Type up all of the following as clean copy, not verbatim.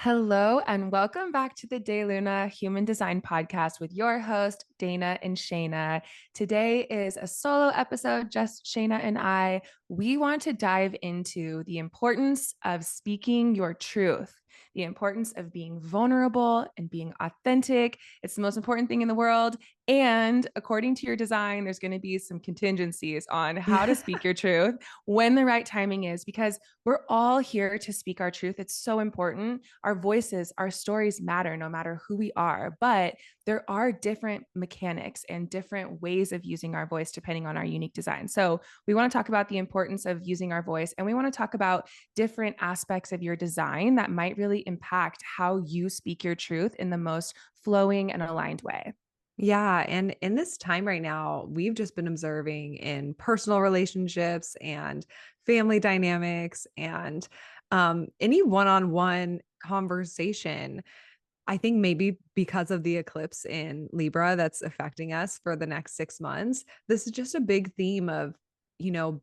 Hello, and welcome back to the Day Luna Human Design Podcast with your host, Dana and Shayna. Today is a solo episode, just Shayna and I. We want to dive into the importance of speaking your truth, the importance of being vulnerable and being authentic. It's the most important thing in the world. And according to your design, there's going to be some contingencies on how to speak your truth when the right timing is, because we're all here to speak our truth. It's so important. Our voices, our stories matter no matter who we are, but there are different mechanics and different ways of using our voice depending on our unique design. So we want to talk about the importance of using our voice, and we want to talk about different aspects of your design that might really impact how you speak your truth in the most flowing and aligned way. Yeah. And in this time right now, we've just been observing in personal relationships and family dynamics and any one on one conversation. I think maybe because of the eclipse in Libra that's affecting us for the next 6 months, this is just a big theme of,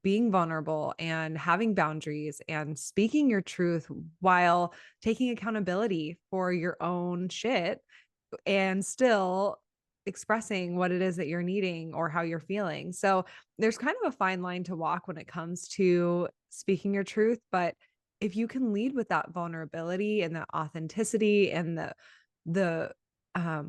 being vulnerable and having boundaries and speaking your truth while taking accountability for your own shit and still expressing what it is that you're needing or how you're feeling. So there's kind of a fine line to walk when it comes to speaking your truth. But if you can lead with that vulnerability and the authenticity and the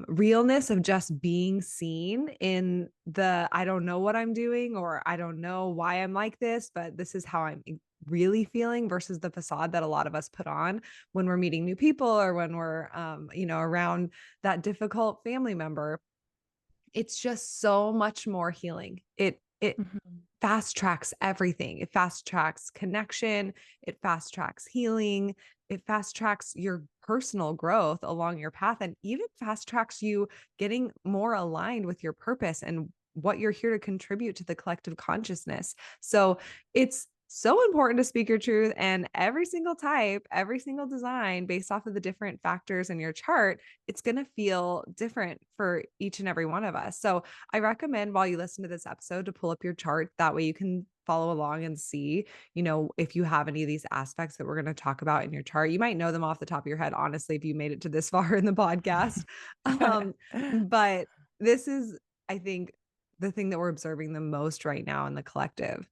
realness of just being seen in the I don't know what I'm doing, or I don't know why I'm like this, but this is how I'm really feeling, versus the facade that a lot of us put on when we're meeting new people or when we're around that difficult family member. It's just so much more healing. It Mhm. fast tracks everything. It fast tracks connection, it fast tracks healing, it fast tracks your personal growth along your path, and even fast tracks you getting more aligned with your purpose and what you're here to contribute to the collective consciousness. So it's so important to speak your truth, and every single type, every single design based off of the different factors in your chart, it's going to feel different for each and every one of us. So I recommend while you listen to this episode to pull up your chart. That way you can follow along and see, if you have any of these aspects that we're going to talk about in your chart. You might know them off the top of your head, honestly, if you made it to this far in the podcast. Um, but this is, I think, the thing that we're observing the most right now in the collective.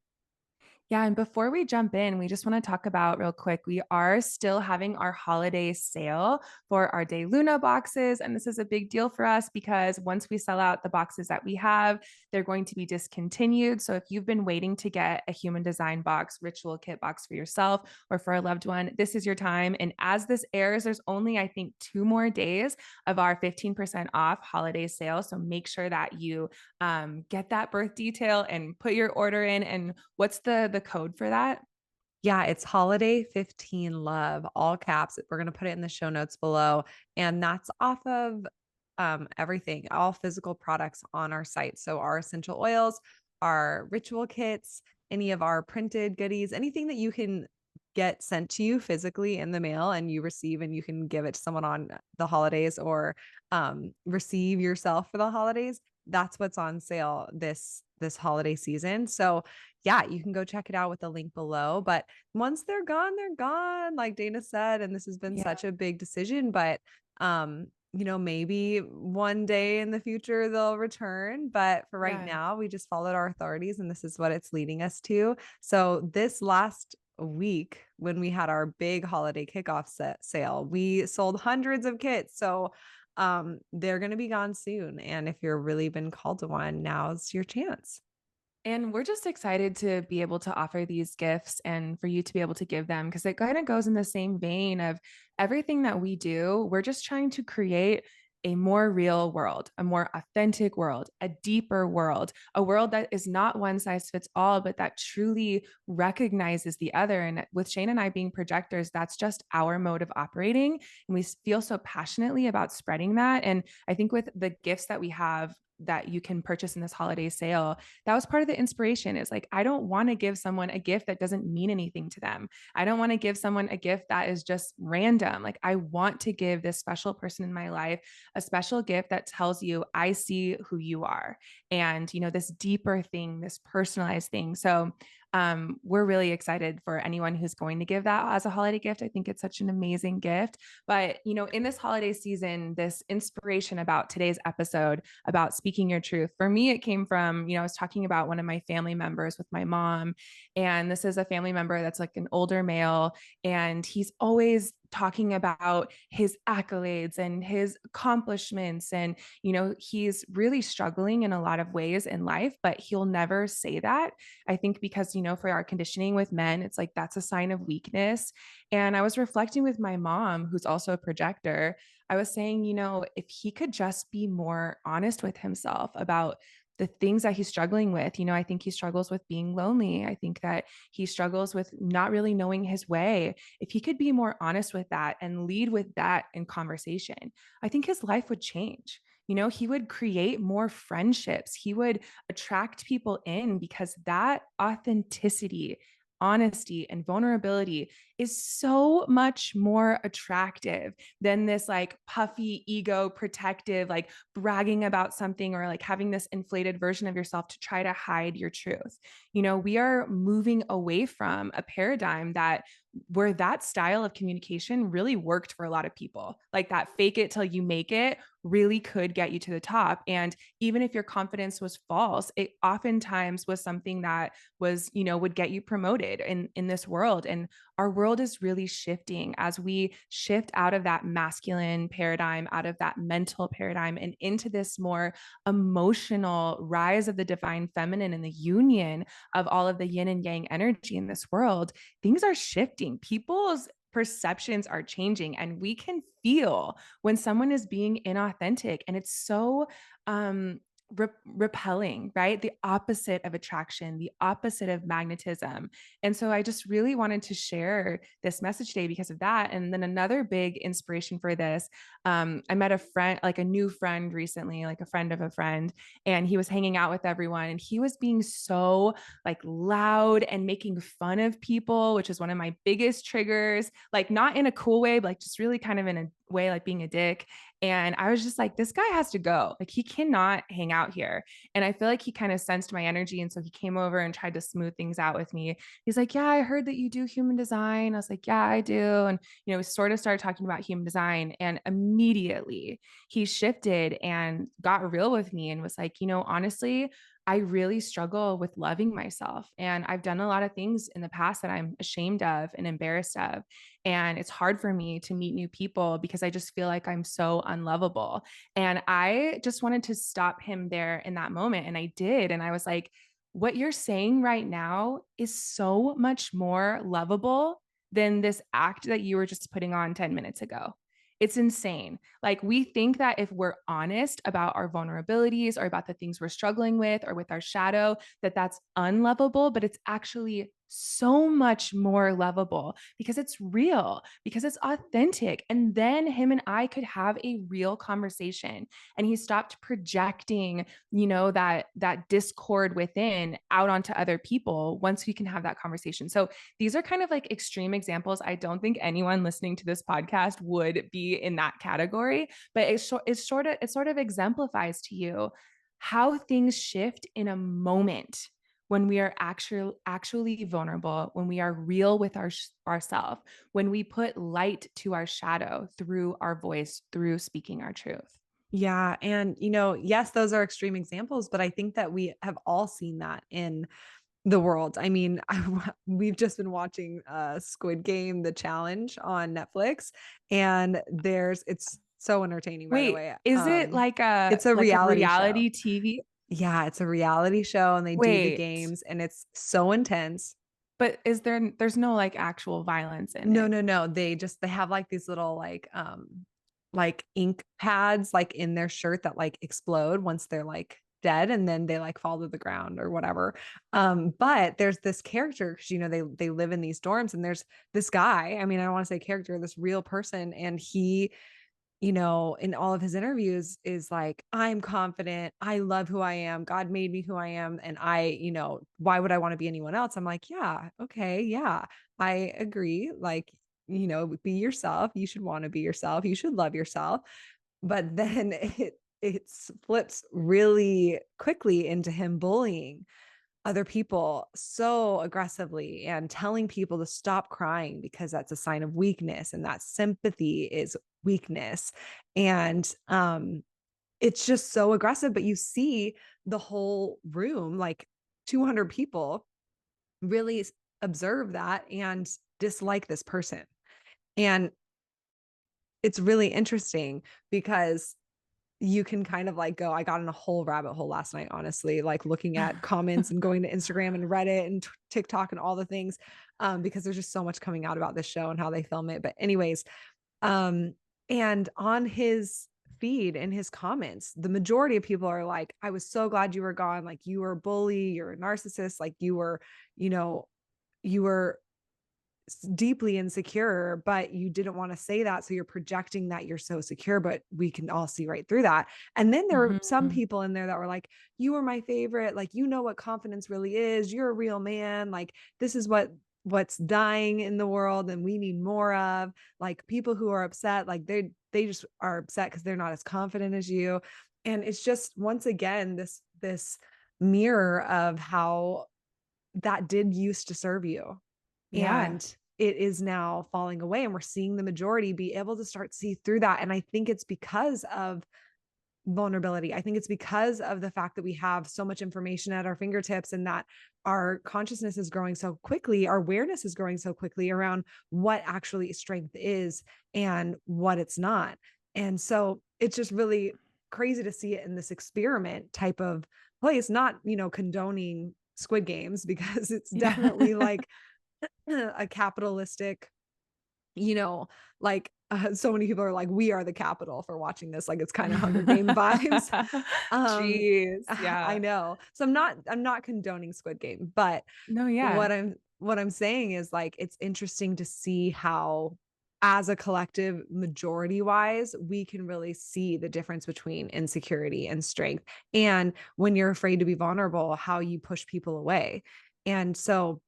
Yeah, and before we jump in, we just want to talk about real quick. We are still having our holiday sale for our Day Luna boxes. And this is a big deal for us because once we sell out the boxes that we have, they're going to be discontinued. So if you've been waiting to get a human design box, ritual kit box for yourself or for a loved one, this is your time. And as this airs, there's only, I think, 2 more days of our 15% off holiday sale. So make sure that you get that birth detail and put your order in. And what's the code for that? Yeah, it's holiday 15 love, all caps. We're going to put it in the show notes below. And that's off of everything, all physical products on our site. So our essential oils, our ritual kits, any of our printed goodies, anything that you can get sent to you physically in the mail and you receive and you can give it to someone on the holidays, or receive yourself for the holidays. That's what's on sale this holiday season. So yeah, you can go check it out with the link below. But once they're gone, like Dana said, and this has been Yeah. such a big decision, but maybe one day in the future they'll return. But for right Yeah. now, we just followed our authorities and this is what it's leading us to. So this last week, when we had our big holiday kickoff sale, we sold hundreds of kits. So they're going to be gone soon. And if you're really been called to one, now's your chance. And we're just excited to be able to offer these gifts and for you to be able to give them because it kind of goes in the same vein of everything that we do. We're just trying to create a more real world, a more authentic world, a deeper world, a world that is not one size fits all, but that truly recognizes the other. And with Shane and I being projectors, that's just our mode of operating. And we feel so passionately about spreading that. And I think with the gifts that we have, that you can purchase in this holiday sale, that was part of the inspiration. Is like, I don't want to give someone a gift that doesn't mean anything to them. I don't want to give someone a gift that is just random. Like, I want to give this special person in my life a special gift that tells you, I see who you are. And, this deeper thing, this personalized thing. So we're really excited for anyone who's going to give that as a holiday gift. I think it's such an amazing gift. But, in this holiday season, this inspiration about today's episode about speaking your truth, for me, it came from, I was talking about one of my family members with my mom. And this is a family member that's like an older male. And he's always talking about his accolades and his accomplishments. And, he's really struggling in a lot of ways in life, but he'll never say that. I think because, for our conditioning with men, it's like that's a sign of weakness. And I was reflecting with my mom, who's also a projector. I was saying, if he could just be more honest with himself about the things that he's struggling with. I think he struggles with being lonely. I think that he struggles with not really knowing his way. If he could be more honest with that and lead with that in conversation, I think his life would change. He would create more friendships. He would attract people in because that authenticity, honesty, and vulnerability is so much more attractive than this like puffy, ego protective, like bragging about something or like having this inflated version of yourself to try to hide your truth. We are moving away from a paradigm that where that style of communication really worked for a lot of people. Like that fake it till you make it really could get you to the top. And even if your confidence was false, it oftentimes was something that was, would get you promoted in this world. And our world is really shifting as we shift out of that masculine paradigm, out of that mental paradigm, and into this more emotional rise of the divine feminine and the union of all of the yin and yang energy in this world. Things are shifting. People's perceptions are changing, and we can feel when someone is being inauthentic, and it's so repelling, right? The opposite of attraction, the opposite of magnetism. And so I just really wanted to share this message today because of that. And then another big inspiration for this, I met a friend, like a new friend recently, like a friend of a friend, and he was hanging out with everyone, and he was being so like loud and making fun of people, which is one of my biggest triggers, like not in a cool way, but like just really kind of in a way like being a dick. And I was just like, this guy has to go. Like, he cannot hang out here. And I feel like he kind of sensed my energy. And so he came over and tried to smooth things out with me. He's like, yeah, I heard that you do human design. I was like, yeah, I do. And, we sort of started talking about human design. And immediately he shifted and got real with me and was like, honestly, I really struggle with loving myself. And I've done a lot of things in the past that I'm ashamed of and embarrassed of. And it's hard for me to meet new people because I just feel like I'm so unlovable. And I just wanted to stop him there in that moment. And I did. And I was like, what you're saying right now is so much more lovable than this act that you were just putting on 10 minutes ago. It's insane. Like, we think that if we're honest about our vulnerabilities or about the things we're struggling with or with our shadow, that that's unlovable, but it's actually so much more lovable because it's real, because it's authentic. And then him and I could have a real conversation. And he stopped projecting, that discord within out onto other people once we can have that conversation. So these are kind of like extreme examples. I don't think anyone listening to this podcast would be in that category, but it sort of exemplifies to you how things shift in a moment when we are actually vulnerable, when we are real with ourselves, when we put light to our shadow through our voice, through speaking our truth. Yeah. And, yes, those are extreme examples, but I think that we have all seen that in the world. I mean, we've just been watching Squid Game, the challenge on Netflix, and it's so entertaining, by the Wait, way. is it It's a like a reality show. reality TV? Yeah, it's a reality show and they do the Wait, games and it's so intense. but there's no like actual violence in No, it? no, no. They have like these little like ink pads like in their shirt that like explode once they're like dead and then they like fall to the ground or whatever. But there's this character because they live in these dorms and there's this guy. I mean, I don't want to say character, this real person, and he in all of his interviews is like, I'm confident. I love who I am. God made me who I am. And why would I want to be anyone else? I'm like, yeah, okay. Yeah, I agree. Like, be yourself. You should want to be yourself. You should love yourself. But then it flips really quickly into him bullying other people so aggressively and telling people to stop crying because that's a sign of weakness and that sympathy is weakness. And it's just so aggressive, but you see the whole room, like 200 people really observe that and dislike this person. And it's really interesting because you can kind of like go, I got in a whole rabbit hole last night, honestly, like looking at comments and going to Instagram and Reddit and TikTok and all the things, because there's just so much coming out about this show and how they film it. But anyways, um, and on his feed and his comments, the majority of people are like, I was so glad you were gone. Like you were a bully, you're a narcissist, like you were, you know, you were deeply insecure, but you didn't want to say that. So you're projecting that you're so secure, but we can all see right through that. And then there were some Mhm. people in there that were like, you were my favorite. Like, you know what confidence really is. You're a real man. Like, this is what's dying in the world and we need more of. Like, people who are upset, like they just are upset because they're not as confident as you. And it's just once again this mirror of how that did used to serve you, Yeah. and it is now falling away, and we're seeing the majority be able to start see through that. And I think it's because of vulnerability. I think it's because of the fact that we have so much information at our fingertips and that our consciousness is growing so quickly, our awareness is growing so quickly around what actually strength is and what it's not. And so it's just really crazy to see it in this experiment type of place, not, condoning Squid Games, because it's definitely Yeah. like a capitalistic, you know, like so many people are like, we are the capital for watching this. Like it's kind of Hunger Game vibes. Um, Jeez. I Yeah. know. So I'm not condoning Squid Game, but No, yeah. what I'm saying is like it's interesting to see how as a collective majority wise, we can really see the difference between insecurity and strength. And when you're afraid to be vulnerable, how you push people away. And so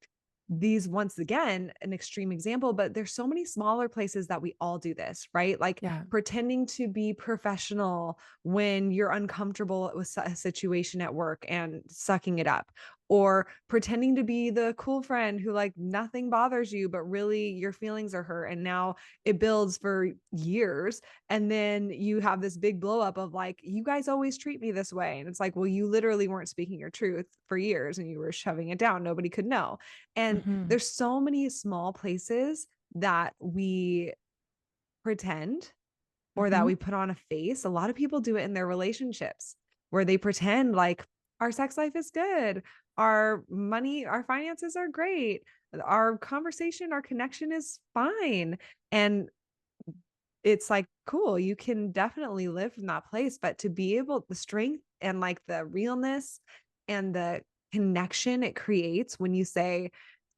these, once again, an extreme example, but there's so many smaller places that we all do this, right? Like Yeah. pretending to be professional when you're uncomfortable with a situation at work and sucking it up, or pretending to be the cool friend who like nothing bothers you, but really your feelings are hurt. And now it builds for years. And then you have this big blow up of like, you guys always treat me this way. And it's like, well, you literally weren't speaking your truth for years and you were shoving it down. Nobody could know. And Mhm. there's so many small places that we pretend or that Mhm. we put on a face. A lot of people do it in their relationships where they pretend like our sex life is good, our money, our finances are great, our conversation, our connection is fine. And it's like, cool, you can definitely live from that place, but to be able, the strength and like the realness and the connection it creates when you say,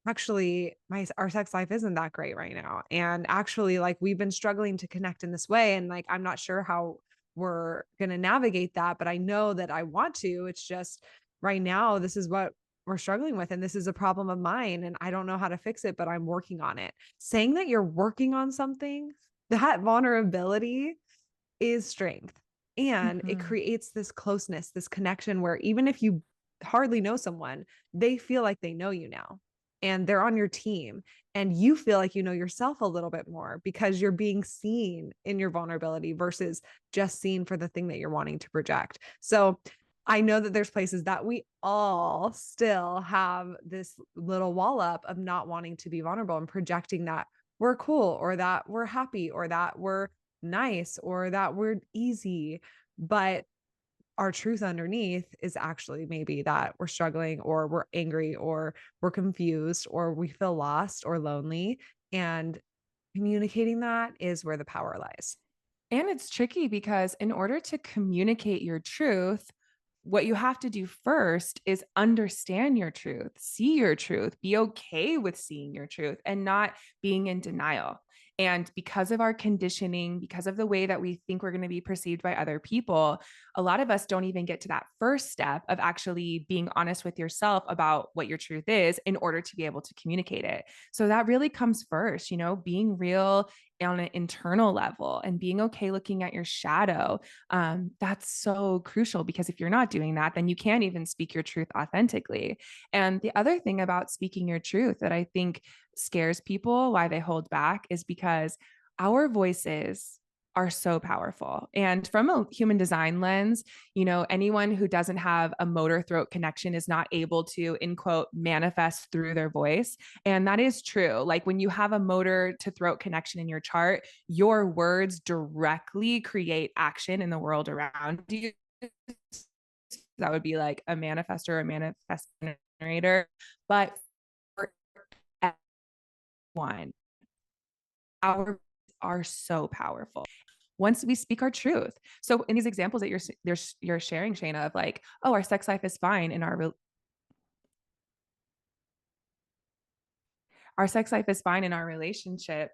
actually, my our sex life isn't that great right now. And actually, like we've been struggling to connect in this way. And like I'm not sure how we're gonna navigate that, but I know that I want to. It's just right now, this is what we're struggling with. And this is a problem of mine. And I don't know how to fix it, but I'm working on it. Saying that you're working on something, that vulnerability is strength. And it Mhm. creates this closeness, this connection where even if you hardly know someone, they feel like they know you now and they're on your team. And you feel like you know yourself a little bit more because you're being seen in your vulnerability versus just seen for the thing that you're wanting to project. So I know that there's places that we all still have this little wall up of not wanting to be vulnerable and projecting that we're cool or that we're happy or that we're nice or that we're easy. But our truth underneath is actually maybe that we're struggling or we're angry or we're confused or we feel lost or lonely. And communicating that is where the power lies. And it's tricky because in order to communicate your truth, what you have to do first is understand your truth, see your truth, be okay with seeing your truth and not being in denial. And because of our conditioning, because of the way that we think we're going to be perceived by other people, a lot of us don't even get to that first step of actually being honest with yourself about what your truth is in order to be able to communicate it. So that really comes first, being real on an internal level and being okay looking at your shadow. That's so crucial, because if you're not doing that, then you can't even speak your truth authentically. And the other thing about speaking your truth that I think scares people, why they hold back, is because our voices are so powerful. And from a human design lens, anyone who doesn't have a motor throat connection is not able to, in quote, manifest through their voice. And that is true. Like when you have a motor to throat connection in your chart, your words directly create action in the world around you. That would be like a manifestor or a manifest generator. But for everyone, our are so powerful once we speak our truth. So in these examples that you're sharing, Shayna, of like, oh, our sex life is fine in our sex life is fine in our relationship.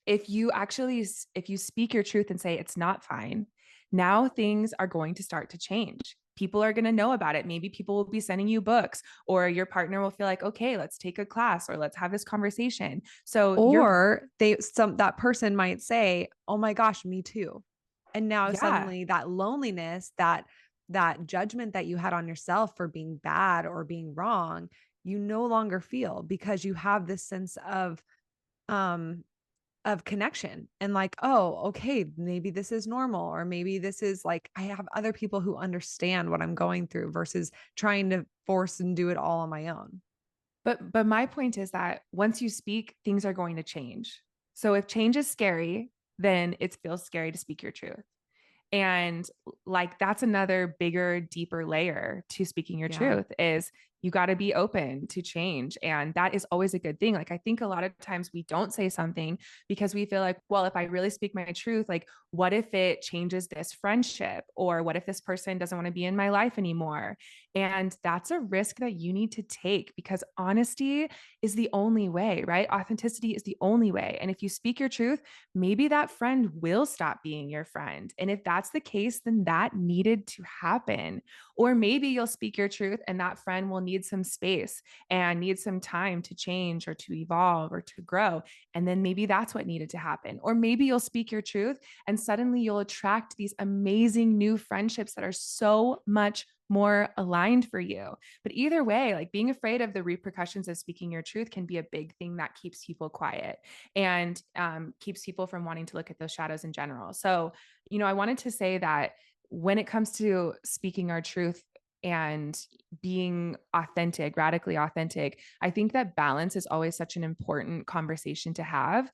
If you speak your truth and say it's not fine, now things are going to start to change. People are going to know about it. Maybe people will be sending you books, or your partner will feel like, okay, let's take a class or let's have this conversation. So you're, Or that person might say, "Oh my gosh, me too." And now yeah. suddenly that loneliness, that judgment that you had on yourself for being bad or being wrong, you no longer feel, because you have this sense um of connection and like, "Oh, okay, maybe this is normal, or maybe this is like I have other people who understand what I'm going through versus trying to force and do it all on my own." But my point is that once you speak, things are going to change. So if change is scary, then it feels scary to speak your truth. And like that's another bigger, deeper layer to speaking your Yeah. truth, is you got to be open to change. And that is always a good thing. Like I think a lot of times we don't say something because we feel like, well, if I really speak my truth, like what if it changes this friendship? Or what if this person doesn't want to be in my life anymore? And that's a risk that you need to take, because honesty is the only way, right? Authenticity is the only way. And if you speak your truth, maybe that friend will stop being your friend. And if that's the case, then that needed to happen. Or maybe you'll speak your truth and that friend will need some space and need some time to change or to evolve or to grow. And then maybe that's what needed to happen. Or maybe you'll speak your truth and suddenly you'll attract these amazing new friendships that are so much more aligned for you. But either way, like being afraid of the repercussions of speaking your truth can be a big thing that keeps people quiet and keeps people from wanting to look at those shadows in general. So, I wanted to say that when it comes to speaking our truth and being authentic, radically authentic, I think that balance is always such an important conversation to have,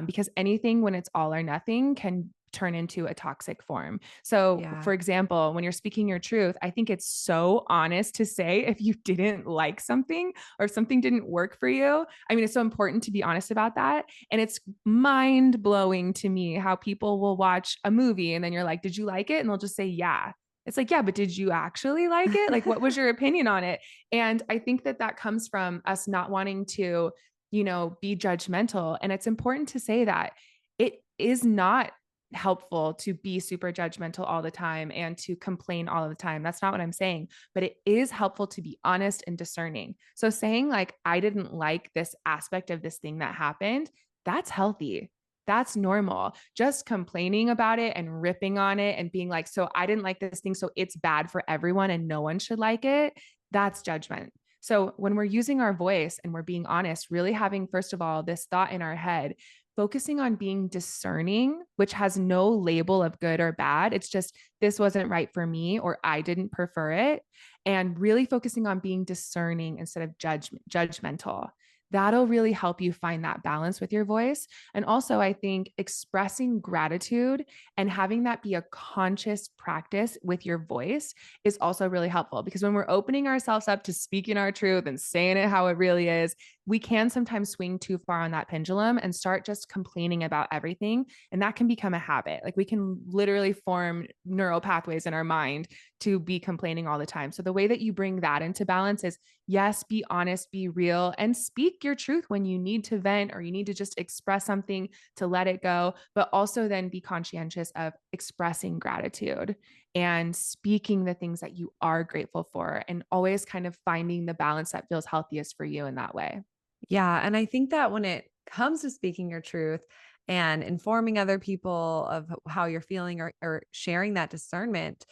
because anything when it's all or nothing can turn into a toxic form. So, Yeah. for example, when you're speaking your truth, I think it's so honest to say if you didn't like something or if something didn't work for you. I mean, it's so important to be honest about that. And it's mind blowing to me how people will watch a movie and then you're like, did you like it? And they'll just say, yeah. It's like, yeah, but did you actually like it? Like, what was your opinion on it? And I think that that comes from us not wanting to, be judgmental. And it's important to say that it is not helpful to be super judgmental all the time and to complain all of the time. That's not what I'm saying, but it is helpful to be honest and discerning. So saying like, I didn't like this aspect of this thing that happened, that's healthy. That's normal. Just complaining about it and ripping on it and being like, so I didn't like this thing, so it's bad for everyone and no one should like it. That's judgment. So when we're using our voice and we're being honest, really having, first of all, this thought in our head, focusing on being discerning, which has no label of good or bad. It's just, this wasn't right for me, or I didn't prefer it. And really focusing on being discerning instead of judgmental. That'll really help you find that balance with your voice. And also, I think expressing gratitude and having that be a conscious practice with your voice is also really helpful, because when we're opening ourselves up to speaking our truth and saying it how it really is, we can sometimes swing too far on that pendulum and start just complaining about everything. And that can become a habit. Like we can literally form neural pathways in our mind to be complaining all the time. So the way that you bring that into balance is yes, be honest, be real, and speak your truth when you need to vent or you need to just express something to let it go, but also then be conscientious of expressing gratitude and speaking the things that you are grateful for and always kind of finding the balance that feels healthiest for you in that way. Yeah. And I think that when it comes to speaking your truth and informing other people of how you're feeling, or sharing that discernment,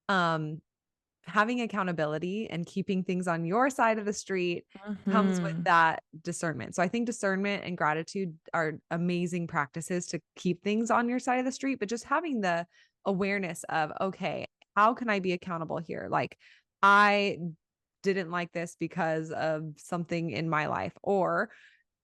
um, having accountability and keeping things on your side of the street comes with Mhm. that discernment. So I think discernment and gratitude are amazing practices to keep things on your side of the street, but just having the awareness of, okay, how can I be accountable here? Like, I didn't like this because of something in my life, or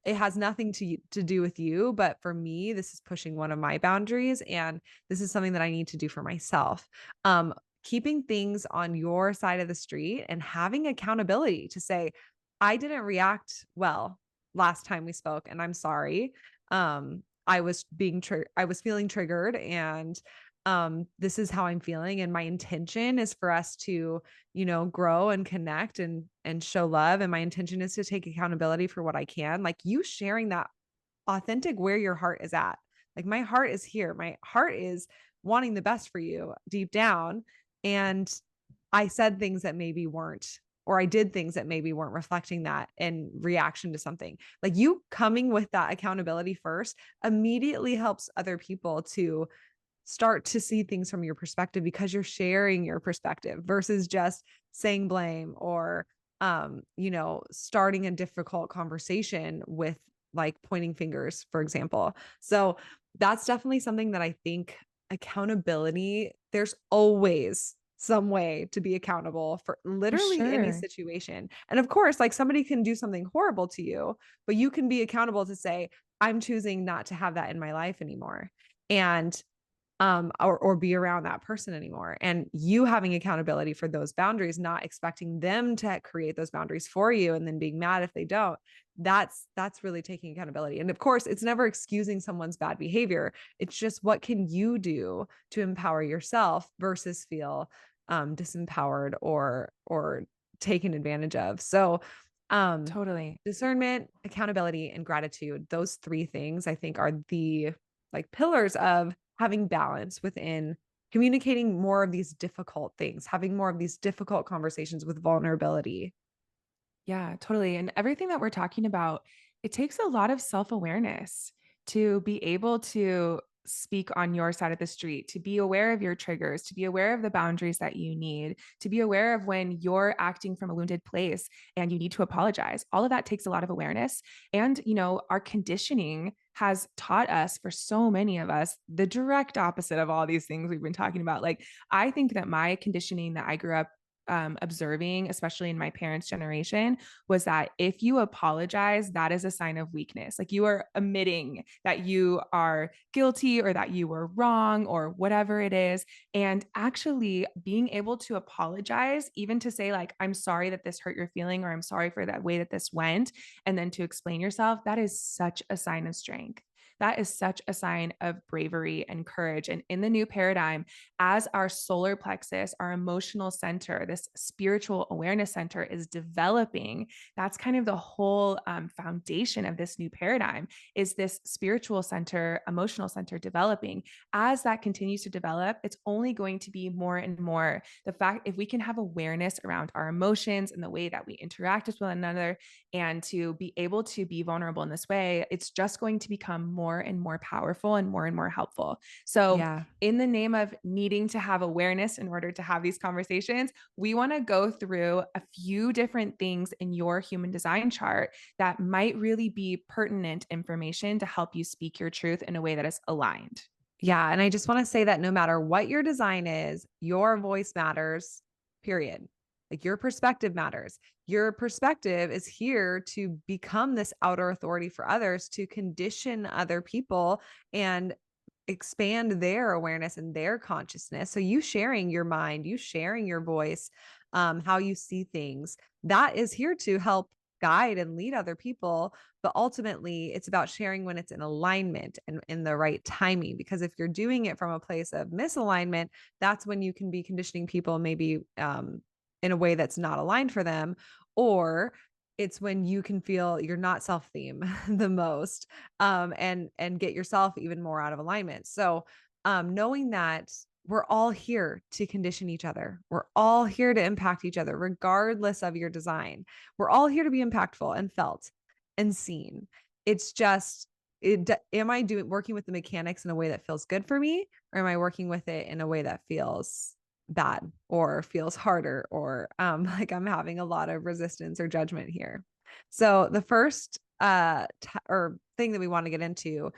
it has nothing to do with you, but for me, this is pushing one of my boundaries, and this is something that I need to do for myself. Um, Keeping things on your side of the street and having accountability to say, "I didn't react well last time we spoke, and I'm sorry. I was feeling triggered, and this is how I'm feeling, and my intention is for us to, grow and connect and show love, and my intention is to take accountability for what I can." Like, you sharing that authentic where your heart is at. Like, my heart is here. My heart is wanting the best for you deep down. And I said things that maybe weren't, or I did things that maybe weren't reflecting that in reaction to something. Like, you coming with that accountability first immediately helps other people to start to see things from your perspective, because you're sharing your perspective versus just saying blame, or starting a difficult conversation with, like, pointing fingers, for example. So that's definitely something that I think, accountability, there's always some way to be accountable for For literally any sure. situation. And of course, like, somebody can do something horrible to you, but you can be accountable to say, I'm choosing not to have that in my life anymore. And or be around that person anymore. And you having accountability for those boundaries, not expecting them to create those boundaries for you and then being mad if they don't. That's really taking accountability. And of course, it's never excusing someone's bad behavior. It's just, what can you do to empower yourself versus feel disempowered or taken advantage of. So um Totally. discernment, accountability, and gratitude, those three things I think are the, like, pillars of having balance within communicating more of these difficult things, having more of these difficult conversations with vulnerability. Yeah, totally. And everything that we're talking about, it takes a lot of self-awareness to be able to speak on your side of the street, to be aware of your triggers, to be aware of the boundaries that you need, to be aware of when you're acting from a wounded place and you need to apologize. All of that takes a lot of awareness. And, our conditioning has taught us, for so many of us, the direct opposite of all these things we've been talking about. Like, I think that my conditioning that I grew up observing, especially in my parents' generation, was that if you apologize, that is a sign of weakness. Like, you are admitting that you are guilty or that you were wrong or whatever it is. And actually being able to apologize, even to say, like, I'm sorry that this hurt your feeling, or I'm sorry for that way that this went, and then to explain yourself, that is such a sign of strength. That is such a sign of bravery and courage. And in the new paradigm, as our solar plexus, our emotional center, this spiritual awareness center is developing, that's kind of the whole foundation of this new paradigm, is this spiritual center, emotional center developing. As that continues to develop, it's only going to be more and more the fact, if we can have awareness around our emotions and the way that we interact with one another, and to be able to be vulnerable in this way, it's just going to become more and more powerful and more helpful. So, Yeah. in the name of needing to have awareness in order to have these conversations, we want to go through a few different things in your human design chart that might really be pertinent information to help you speak your truth in a way that is aligned. Yeah, and I just wanna say that no matter what your design is, your voice matters, period. Like, your perspective matters. Your perspective is here to become this outer authority for others, to condition other people and expand their awareness and their consciousness. So you sharing your mind, you sharing your voice, how you see things, that is here to help guide and lead other people. But ultimately, it's about sharing when it's in alignment and in the right timing. Because if you're doing it from a place of misalignment, that's when you can be conditioning people, maybe in a way that's not aligned for them, or it's when you can feel you're not self-theme the most, and get yourself even more out of alignment. So, knowing that we're all here to condition each other. We're all here to impact each other, regardless of your design. We're all here to be impactful and felt and seen. It's just, am I doing working with the mechanics in a way that feels good for me, or am I working with it in a way that feels bad or feels harder, or like I'm having a lot of resistance or judgment here? So the first or thing that we want to get into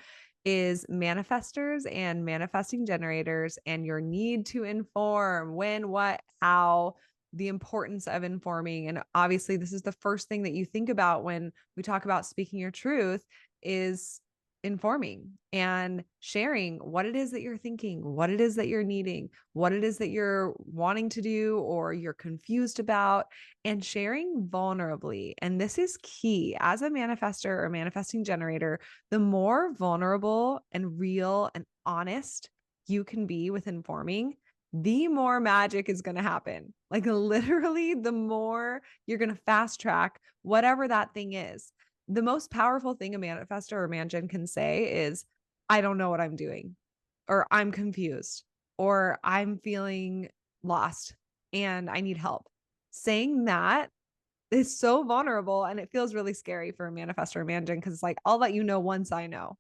is manifestors and manifesting generators, and your need to inform when, what, how, the importance of informing. And obviously, this is the first thing that you think about when we talk about speaking your truth is informing and sharing what it is that you're thinking, what it is that you're needing, what it is that you're wanting to do or you're confused about, and sharing vulnerably. And this is key as a manifestor or manifesting generator. The more vulnerable and real and honest you can be with informing, the more magic is going to happen. Like literally, the more you're going to fast track whatever that thing is. The most powerful thing a manifestor or mangen can say is, I don't know what I'm doing, or I'm confused, or I'm feeling lost and I need help. Saying that is so vulnerable, and it feels really scary for a manifestor or mangen because it's like, I'll let you know once I know.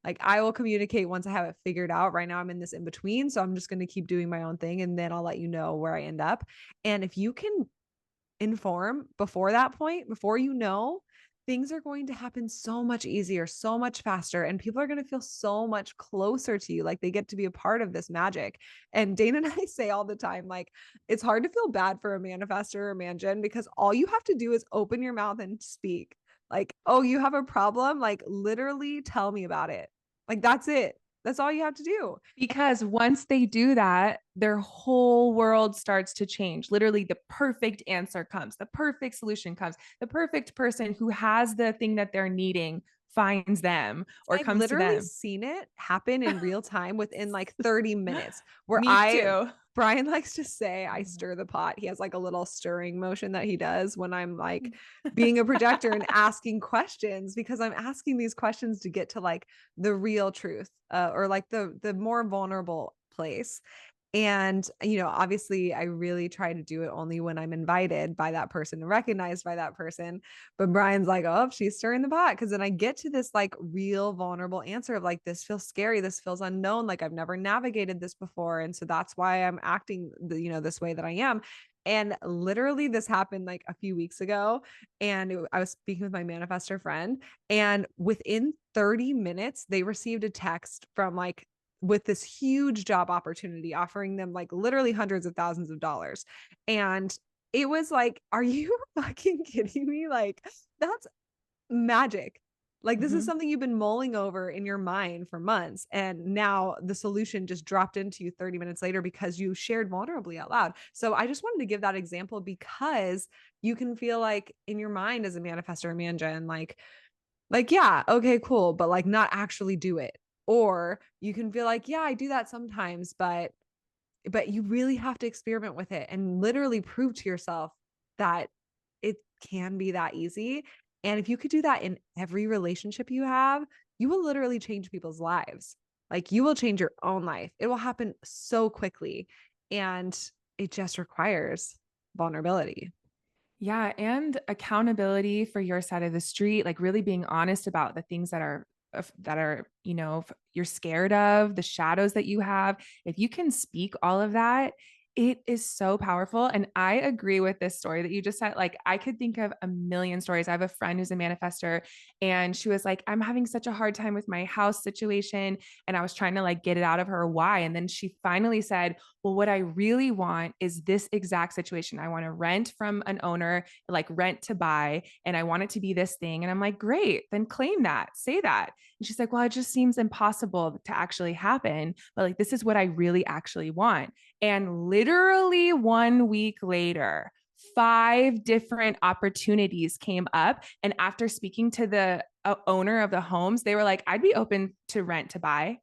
Like I will communicate once I have it figured out. Right now I'm in this in between. So I'm just going to keep doing my own thing and then I'll let you know where I end up. And if you can inform before that point, before you know, things are going to happen so much easier, so much faster, and people are going to feel so much closer to you. Like they get to be a part of this magic. And Dana and I say all the time, like, it's hard to feel bad for a manifestor or mangen because all you have to do is open your mouth and speak. Like, oh, you have a problem? Like, literally tell me about it. Like, that's it. That's all you have to do. Because once they do that, their whole world starts to change. Literally, the perfect answer comes, the perfect solution comes, the perfect person who has the thing that they're needing finds them or I've comes to literally them. seen it happen in real time within like 30 minutes where Me too. Brian likes to say I stir the pot. He has like a little stirring motion that he does when I'm like being a projector and asking questions, because I'm asking these questions to get to like the real truth, or like the more vulnerable place. And, obviously, I really try to do it only when I'm invited by that person and recognized by that person. But Brian's like, oh, she's stirring the pot. Cause then I get to this like real vulnerable answer of like, this feels scary. This feels unknown. Like I've never navigated this before. And so that's why I'm acting, this way that I am. And literally, this happened like a few weeks ago. And I was speaking with my manifestor friend, and within 30 minutes, they received a text from like, with this huge job opportunity offering them like literally hundreds of thousands of dollars. And it was like, are you fucking kidding me? Like, that's magic. Like, this is Mhm. something you've been mulling over in your mind for months. And now the solution just dropped into you 30 minutes later because you shared vulnerably out loud. So I just wanted to give that example because you can feel like in your mind as a manifestor or mangen, like, yeah, okay, cool, but like not actually do it. Or you can feel like, yeah, I do that sometimes, but you really have to experiment with it and literally prove to yourself that it can be that easy. And if you could do that in every relationship you have, you will literally change people's lives. Like you will change your own life. It will happen so quickly. And it just requires vulnerability. Yeah, and accountability for your side of the street, like really being honest about the things that are you're scared of, the shadows that you have. If you can speak all of that, it is so powerful. And I agree with this story that you just said. Like, I could think of a million stories. I have a friend who's a manifester, and she was like, I'm having such a hard time with my house situation. And I was trying to like get it out of her why. And then she finally said, well, what I really want is this exact situation. I want to rent from an owner, like rent to buy, and I want it to be this thing. And I'm like, great, then claim that, say that. And she's like, well, it just seems impossible to actually happen. But like, this is what I really actually want. And literally 1 week later, 5 different opportunities came up. And after speaking to the owner of the homes, they were like, I'd be open to rent to buy.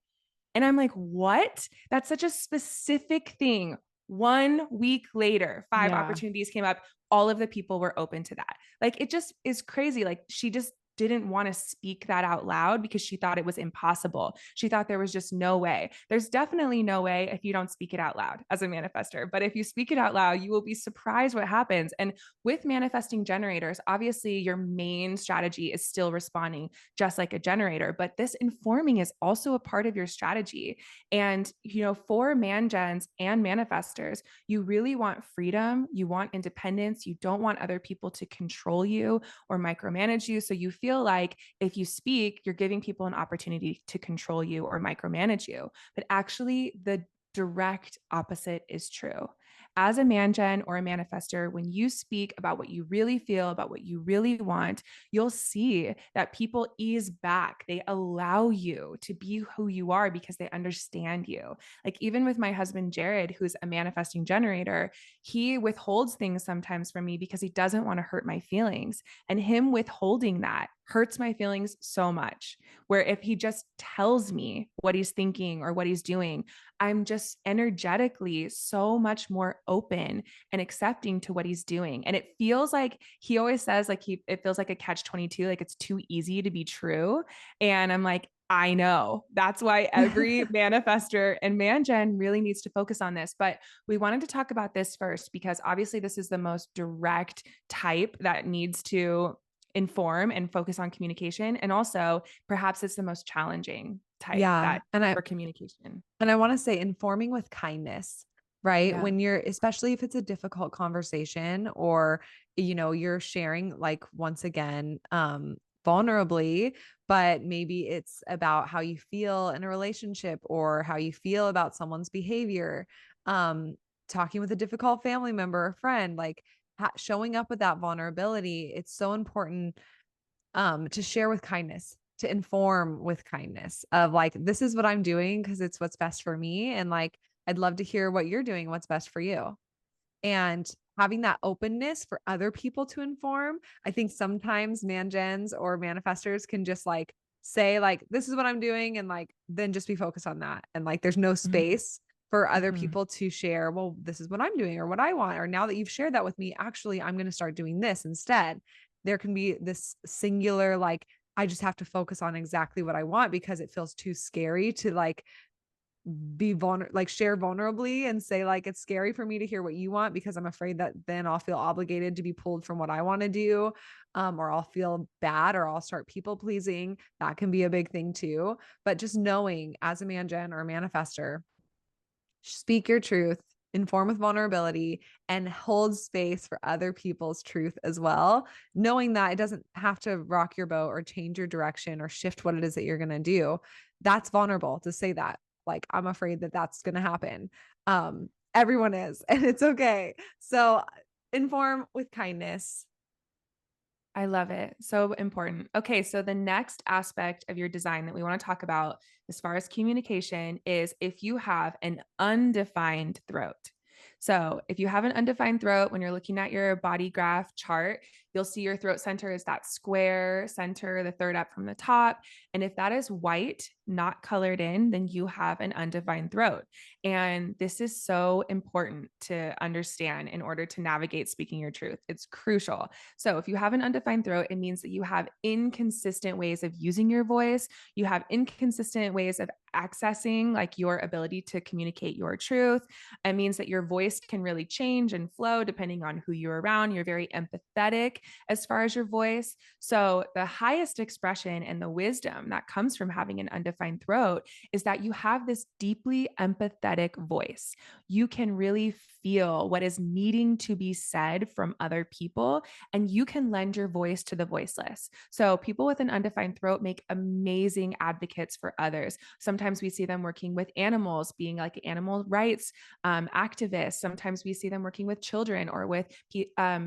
And I'm like, what? That's such a specific thing. 1 week later, 5 Yeah. opportunities came up. All of the people were open to that. Like, it just is crazy. Like, she just didn't want to speak that out loud because she thought it was impossible. She thought there was just no way. There's definitely no way if you don't speak it out loud as a manifester. But if you speak it out loud, you will be surprised what happens. And with manifesting generators, obviously your main strategy is still responding just like a generator, but this informing is also a part of your strategy. And, for man gens and manifestors, you really want freedom, you want independence, you don't want other people to control you or micromanage you. So you feel like if you speak, you're giving people an opportunity to control you or micromanage you. But actually, the direct opposite is true. As a man gen or a manifester, when you speak about what you really feel, about what you really want, you'll see that people ease back. They allow you to be who you are because they understand you. Like, even with my husband, Jared, who's a manifesting generator, he withholds things sometimes from me because he doesn't want to hurt my feelings. And him withholding that hurts my feelings so much. Where if he just tells me what he's thinking or what he's doing, I'm just energetically so much more open and accepting to what he's doing. And it feels like he always says, like, it feels like a catch 22, like it's too easy to be true. And I'm like, I know. That's why every manifester and man gen really needs to focus on this. But we wanted to talk about this first because obviously this is the most direct type that needs to inform and focus on communication. And also, perhaps it's the most challenging type Yeah. that for communication. And I want to say informing with kindness, right? Yeah. When you're, especially if it's a difficult conversation or, you're sharing, like, once again, vulnerably, but maybe it's about how you feel in a relationship or how you feel about someone's behavior. Um, Talking with a difficult family member or friend, like showing up with that vulnerability. It's so important to share with kindness, to inform with kindness of like, this is what I'm doing because it's what's best for me. And like, I'd love to hear what you're doing, what's best for you. And having that openness for other people to inform. I think sometimes man gens or manifestors can just like say, like, this is what I'm doing, and like, then just be focused on that. And like, there's no Mhm. space for other Mhm. people to share, well, this is what I'm doing or what I want. Or now that you've shared that with me, actually, I'm going to start doing this instead. There can be this singular, like, I just have to focus on exactly what I want because it feels too scary to like be vulnerable, like share vulnerably and say, like, it's scary for me to hear what you want because I'm afraid that then I'll feel obligated to be pulled from what I want to do. Or I'll feel bad or I'll start people pleasing. That can be a big thing too. But just knowing as a man gen or a manifester, speak your truth, inform with vulnerability, and hold space for other people's truth as well. Knowing that it doesn't have to rock your boat or change your direction or shift what it is that you're going to do. That's vulnerable to say that. Like, I'm afraid that that's going to happen. Everyone is, and it's okay. So inform with kindness. I love it. So important. Okay, so the next aspect of your design that we want to talk about as far as communication is if you have an undefined throat. So, if you have an undefined throat, when you're looking at your body graph chart, you'll see your throat center is that square center, the third up from the top. And if that is white, not colored in, then you have an undefined throat. And this is so important to understand in order to navigate speaking your truth. It's crucial. So, if you have an undefined throat, it means that you have inconsistent ways of using your voice. You have inconsistent ways of accessing like your ability to communicate your truth. It means that your voice can really change and flow depending on who you're around. You're very empathetic as far as your voice. So, the highest expression and the wisdom that comes from having an undefined throat is that you have this deeply empathetic voice. You can really feel what is needing to be said from other people, and you can lend your voice to the voiceless. So, people with an undefined throat make amazing advocates for others. Sometimes we see them working with animals, being like animal rights activists. Sometimes we see them working with children or with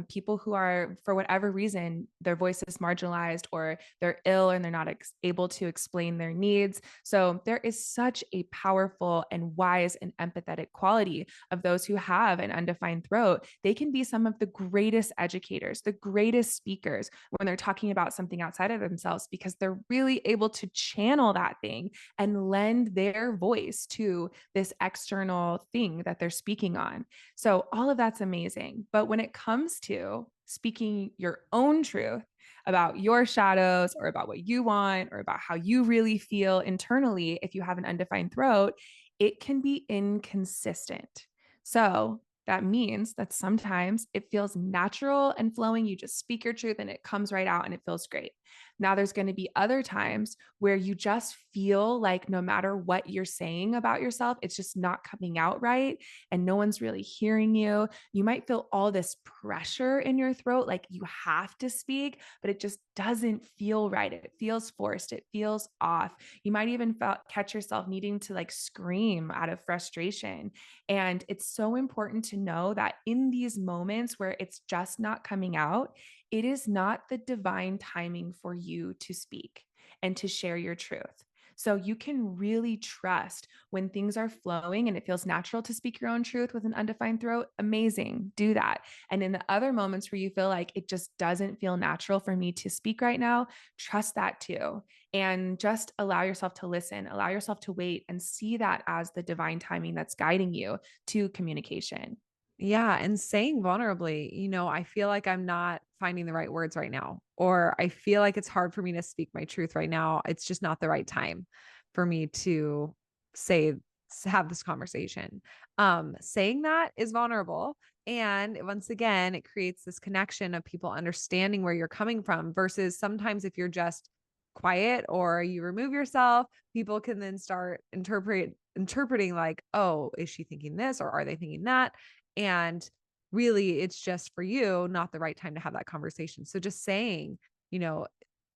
people who are, for whatever reason, their voice is marginalized or they're ill and they're not able to explain their needs. So there is such a powerful and wise and empathetic quality of those who have an undefined throat. They can be some of the greatest educators, the greatest speakers when they're talking about something outside of themselves, because they're really able to channel that thing and lend their voice to this external thing that they're speaking on. So all of that's amazing. But when it comes to speaking your own truth about your shadows or about what you want or about how you really feel internally, if you have an undefined throat, it can be inconsistent. So that means that sometimes it feels natural and flowing. You just speak your truth and it comes right out and it feels great. Now, there's going to be other times where you just feel like no matter what you're saying about yourself, it's just not coming out right and no one's really hearing you. You might feel all this pressure in your throat, like you have to speak, but it just doesn't feel right. It feels forced. It feels off. You might even catch yourself needing to like scream out of frustration. And it's so important to know that in these moments where it's just not coming out, it is not the divine timing for you to speak and to share your truth. So you can really trust when things are flowing and it feels natural to speak your own truth with an undefined throat. Amazing. Do that. And in the other moments where you feel like it just doesn't feel natural for me to speak right now, trust that too. And just allow yourself to listen, allow yourself to wait and see that as the divine timing that's guiding you to communication. Yeah. And saying vulnerably, I feel like I'm not finding the right words right now, or I feel like it's hard for me to speak my truth right now. It's just not the right time for me to say, have this conversation. Saying that is vulnerable. And once again, it creates this connection of people understanding where you're coming from versus sometimes if you're just quiet or you remove yourself, people can then start interpreting like, oh, is she thinking this or are they thinking that? And really, it's just for you, not the right time to have that conversation. So just saying, you know,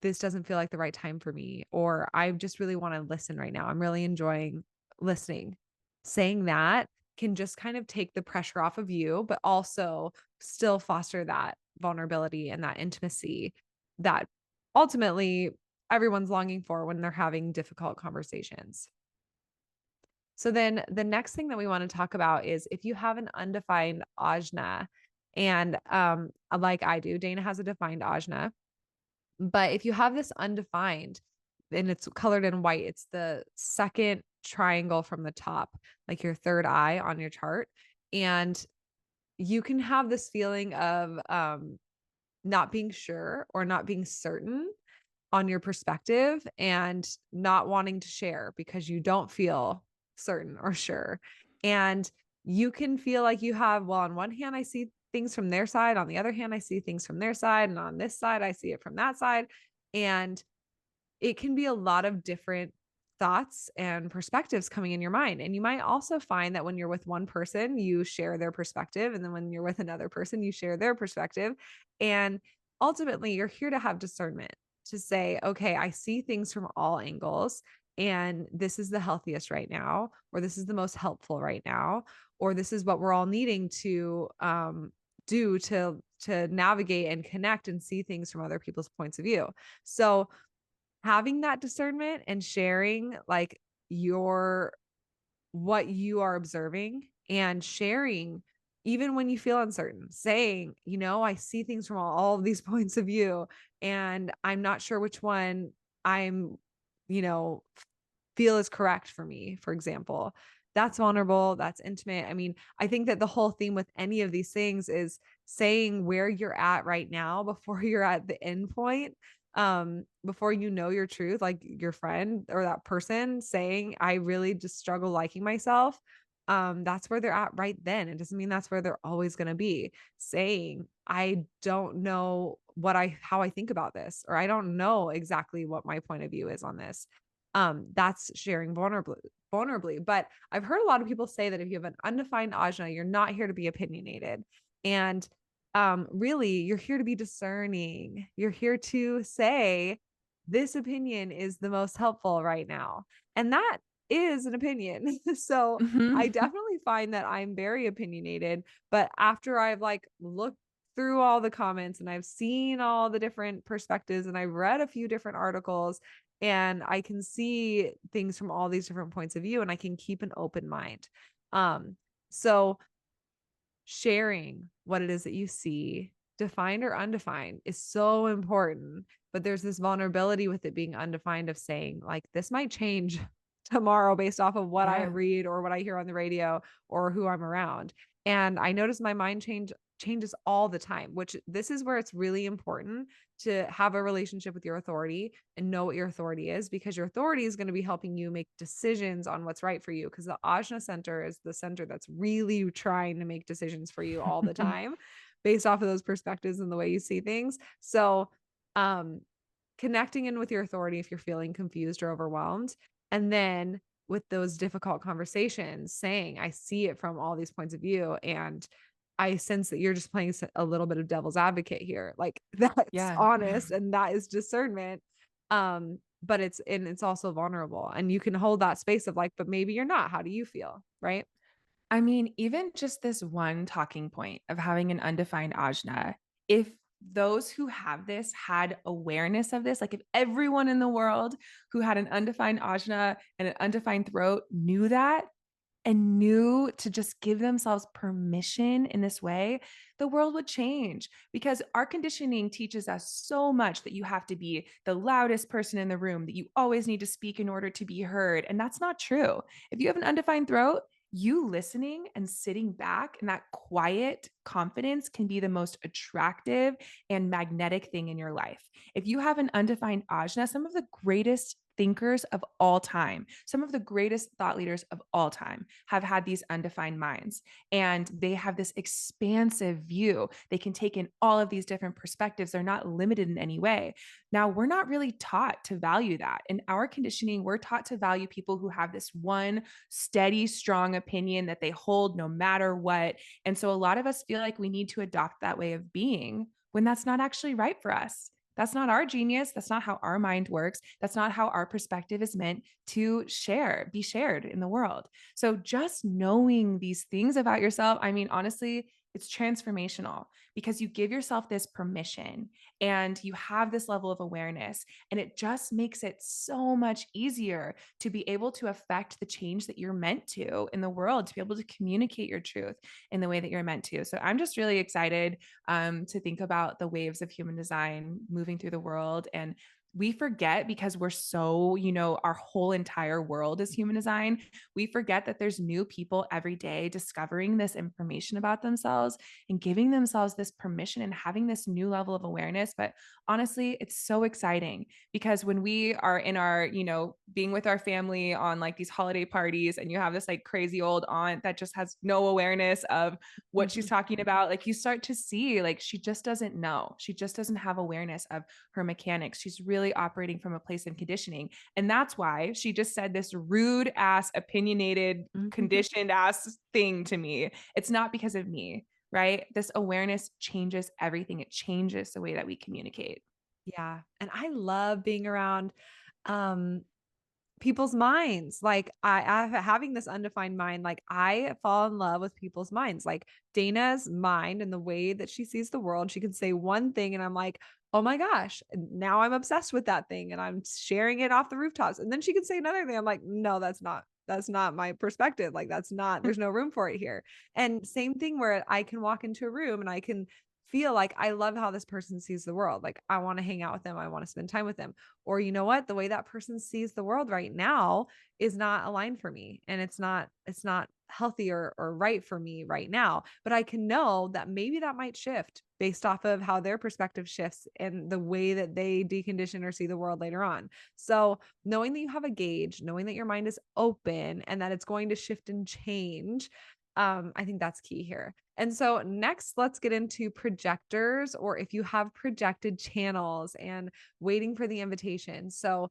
this doesn't feel like the right time for me, or I just really want to listen right now. I'm really enjoying listening. Saying that can just kind of take the pressure off of you, but also still foster that vulnerability and that intimacy that ultimately everyone's longing for when they're having difficult conversations. So then the next thing that we want to talk about is if you have an undefined ajna, and like I do, Dana has a defined ajna. But if you have this undefined and it's colored in white, it's the second triangle from the top, like your third eye on your chart. And you can have this feeling of not being sure or not being certain on your perspective and not wanting to share because you don't feel certain or sure. And you can feel like you have, well, on one hand, I see things from their side. On the other hand, I see things from their side. And on this side, I see it from that side. And it can be a lot of different thoughts and perspectives coming in your mind. And you might also find that when you're with one person, you share their perspective. And then when you're with another person, you share their perspective. And ultimately, you're here to have discernment to say, okay, I see things from all angles. And this is the healthiest right now, or this is the most helpful right now, or this is what we're all needing to do to navigate and connect and see things from other people's points of view. So having that discernment and sharing like your what you are observing and sharing even when you feel uncertain, saying, I see things from all of these points of view and I'm not sure which one I'm, you know, feel is correct for me, for example. That's vulnerable. That's intimate. I mean, I think that the whole theme with any of these things is saying where you're at right now before you're at the end point. Before you know your truth, like your friend or that person saying, I really just struggle liking myself. That's where they're at right then. It doesn't mean that's where they're always going to be. Saying, I don't know how I think about this, or I don't know exactly what my point of view is on this. That's sharing vulnerably. But I've heard a lot of people say that if you have an undefined ajna, you're not here to be opinionated. And really, you're here to be discerning. You're here to say, this opinion is the most helpful right now. And that is an opinion. So I Mhm. definitely find that I'm very opinionated. But after I've like looked through all the comments and I've seen all the different perspectives and I've read a few different articles and I can see things from all these different points of view and I can keep an open mind. So sharing what it is that you see, defined or undefined, is so important. But there's this vulnerability with it being undefined of saying, like, this might change tomorrow based off of what I Yeah. read or what I hear on the radio or who I'm around. And I notice my mind changes all the time, which this is where it's really important to have a relationship with your authority and know what your authority is, because your authority is going to be helping you make decisions on what's right for you. Because the Ajna center is the center that's really trying to make decisions for you all the time based off of those perspectives and the way you see things. So, um, connecting in with your authority if you're feeling confused or overwhelmed. And then with those difficult conversations, saying, I see it from all these points of view. And I sense that you're just playing a little bit of devil's advocate here. Like that's Yeah. honest and that is discernment. But it's also vulnerable. And you can hold that space of like, but maybe you're not. How do you feel? Right. I mean, even just this one talking point of having an undefined ajna, if those who have this had awareness of this, like if everyone in the world who had an undefined ajna and an undefined throat knew that and knew to just give themselves permission in this way, the world would change because our conditioning teaches us so much that you have to be the loudest person in the room, that you always need to speak in order to be heard. And that's not true. If you have an undefined throat, you listening and sitting back and that quiet confidence can be the most attractive and magnetic thing in your life. If you have an undefined ajna, some of the greatest thinkers of all time, some of the greatest thought leaders of all time have had these undefined minds. And they have this expansive view. They can take in all of these different perspectives. They're not limited in any way. Now, we're not really taught to value that. In our conditioning, we're taught to value people who have this one steady, strong opinion that they hold no matter what. And so a lot of us feel like we need to adopt that way of being when that's not actually right for us. That's not our genius. That's not how our mind works. That's not how our perspective is meant to be shared in the world. So just knowing these things about yourself, I mean, honestly, it's transformational because you give yourself this permission and you have this level of awareness, and it just makes it so much easier to be able to affect the change that you're meant to in the world, to be able to communicate your truth in the way that you're meant to. So I'm just really excited to think about the waves of human design moving through the world. And we forget because we're so, our whole entire world is human design. We forget that there's new people every day discovering this information about themselves and giving themselves this permission and having this new level of awareness. But honestly, it's so exciting because when we are in our, being with our family on like these holiday parties and you have this like crazy old aunt that just has no awareness of what she's talking about, like you start to see like she just doesn't know. She just doesn't have awareness of her mechanics. She's really operating from a place of conditioning. And that's why she just said this rude ass, opinionated, conditioned ass thing to me. It's not because of me, right? This awareness changes everything. It changes the way that we communicate. Yeah. And I love being around um people's minds. Like I having this undefined mind, like I fall in love with people's minds. Like Dana's mind and the way that she sees the world, she can say one thing and I'm like, oh my gosh, now I'm obsessed with that thing and I'm sharing it off the rooftops. And then she can say another thing. I'm like, no, that's not my perspective. Like that's not, there's no room for it here. And same thing where I can walk into a room and I can feel like I love how this person sees the world. Like I want to hang out with them. I want to spend time with them. Or you know what? The way that person sees the world right now is not aligned for me. And it's not healthy or right for me right now. But I can know that maybe that might shift based off of how their perspective shifts and the way that they decondition or see the world later on. So knowing that you have a gauge, knowing that your mind is open and that it's going to shift and change, I think that's key here. And so next, let's get into projectors, or if you have projected channels and waiting for the invitation. So,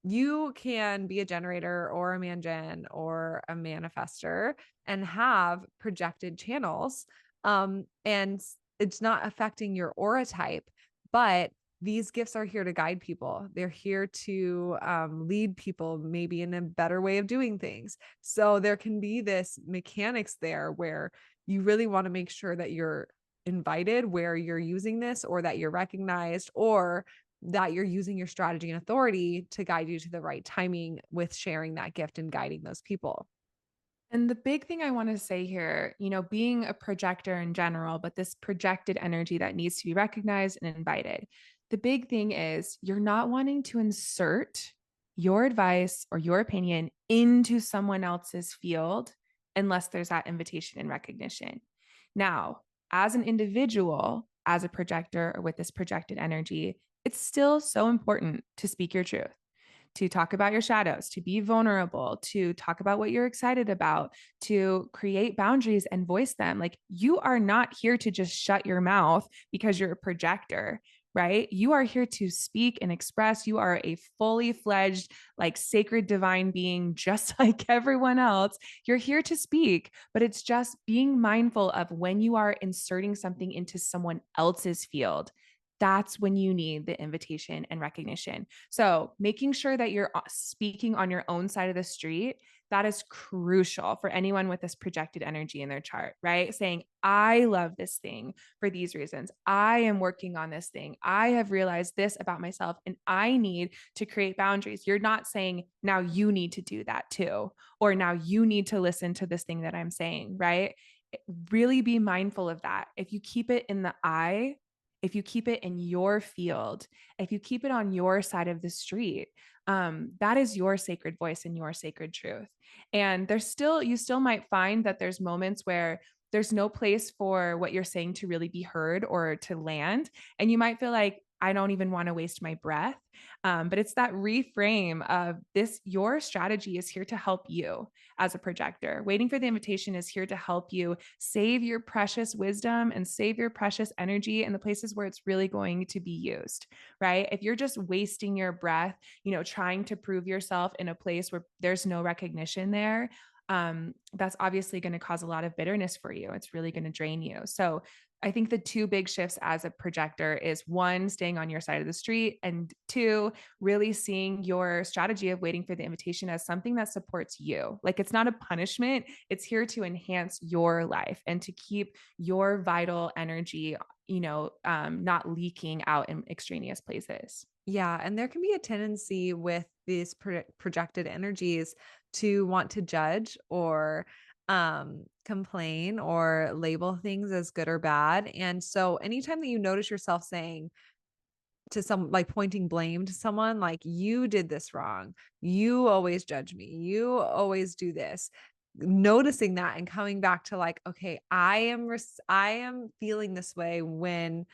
you can be a generator or a man gen or a manifestor and have projected channels. And it's not affecting your aura type, but these gifts are here to guide people. They're here to lead people maybe in a better way of doing things. So there can be this mechanics there where you really want to make sure that you're invited where you're using this, or that you're recognized, or that you're using your strategy and authority to guide you to the right timing with sharing that gift and guiding those people. And the big thing I want to say here, being a projector in general, but this projected energy that needs to be recognized and invited. The big thing is you're not wanting to insert your advice or your opinion into someone else's field unless there's that invitation and recognition. Now, as an individual, as a projector or with this projected energy, it's still so important to speak your truth, to talk about your shadows, to be vulnerable, to talk about what you're excited about, to create boundaries and voice them. Like you are not here to just shut your mouth because you're a projector, right? You are here to speak and express. You are a fully fledged, like sacred divine being, just like everyone else. You're here to speak, but it's just being mindful of when you are inserting something into someone else's field. That's when you need the invitation and recognition. So, making sure that you're speaking on your own side of the street, that is crucial for anyone with this projected energy in their chart, right? Saying, I love this thing for these reasons. I am working on this thing. I have realized this about myself and I need to create boundaries. You're not saying, now you need to do that too, or now you need to listen to this thing that I'm saying, right? Really be mindful of that. If you keep it in the I, if you keep it in your field, if you keep it on your side of the street, that is your sacred voice and your sacred truth. And you still might find that there's moments where there's no place for what you're saying to really be heard or to land. And you might feel like, I don't even want to waste my breath. But it's that reframe of this, your strategy is here to help you as a projector. Waiting for the invitation is here to help you save your precious wisdom and save your precious energy in the places where it's really going to be used, right? If you're just wasting your breath, trying to prove yourself in a place where there's no recognition there, that's obviously going to cause a lot of bitterness for you. It's really going to drain you. So I think the two big shifts as a projector is one, staying on your side of the street, and two, really seeing your strategy of waiting for the invitation as something that supports you. Like it's not a punishment, it's here to enhance your life and to keep your vital energy, not leaking out in extraneous places. Yeah, and there can be a tendency with these projected energies to want to judge or complain or label things as good or bad. And so anytime that you notice yourself saying to some, like pointing blame to someone, like you did this wrong, you always judge me, you always do this, noticing that and coming back to like, okay, I am feeling this way when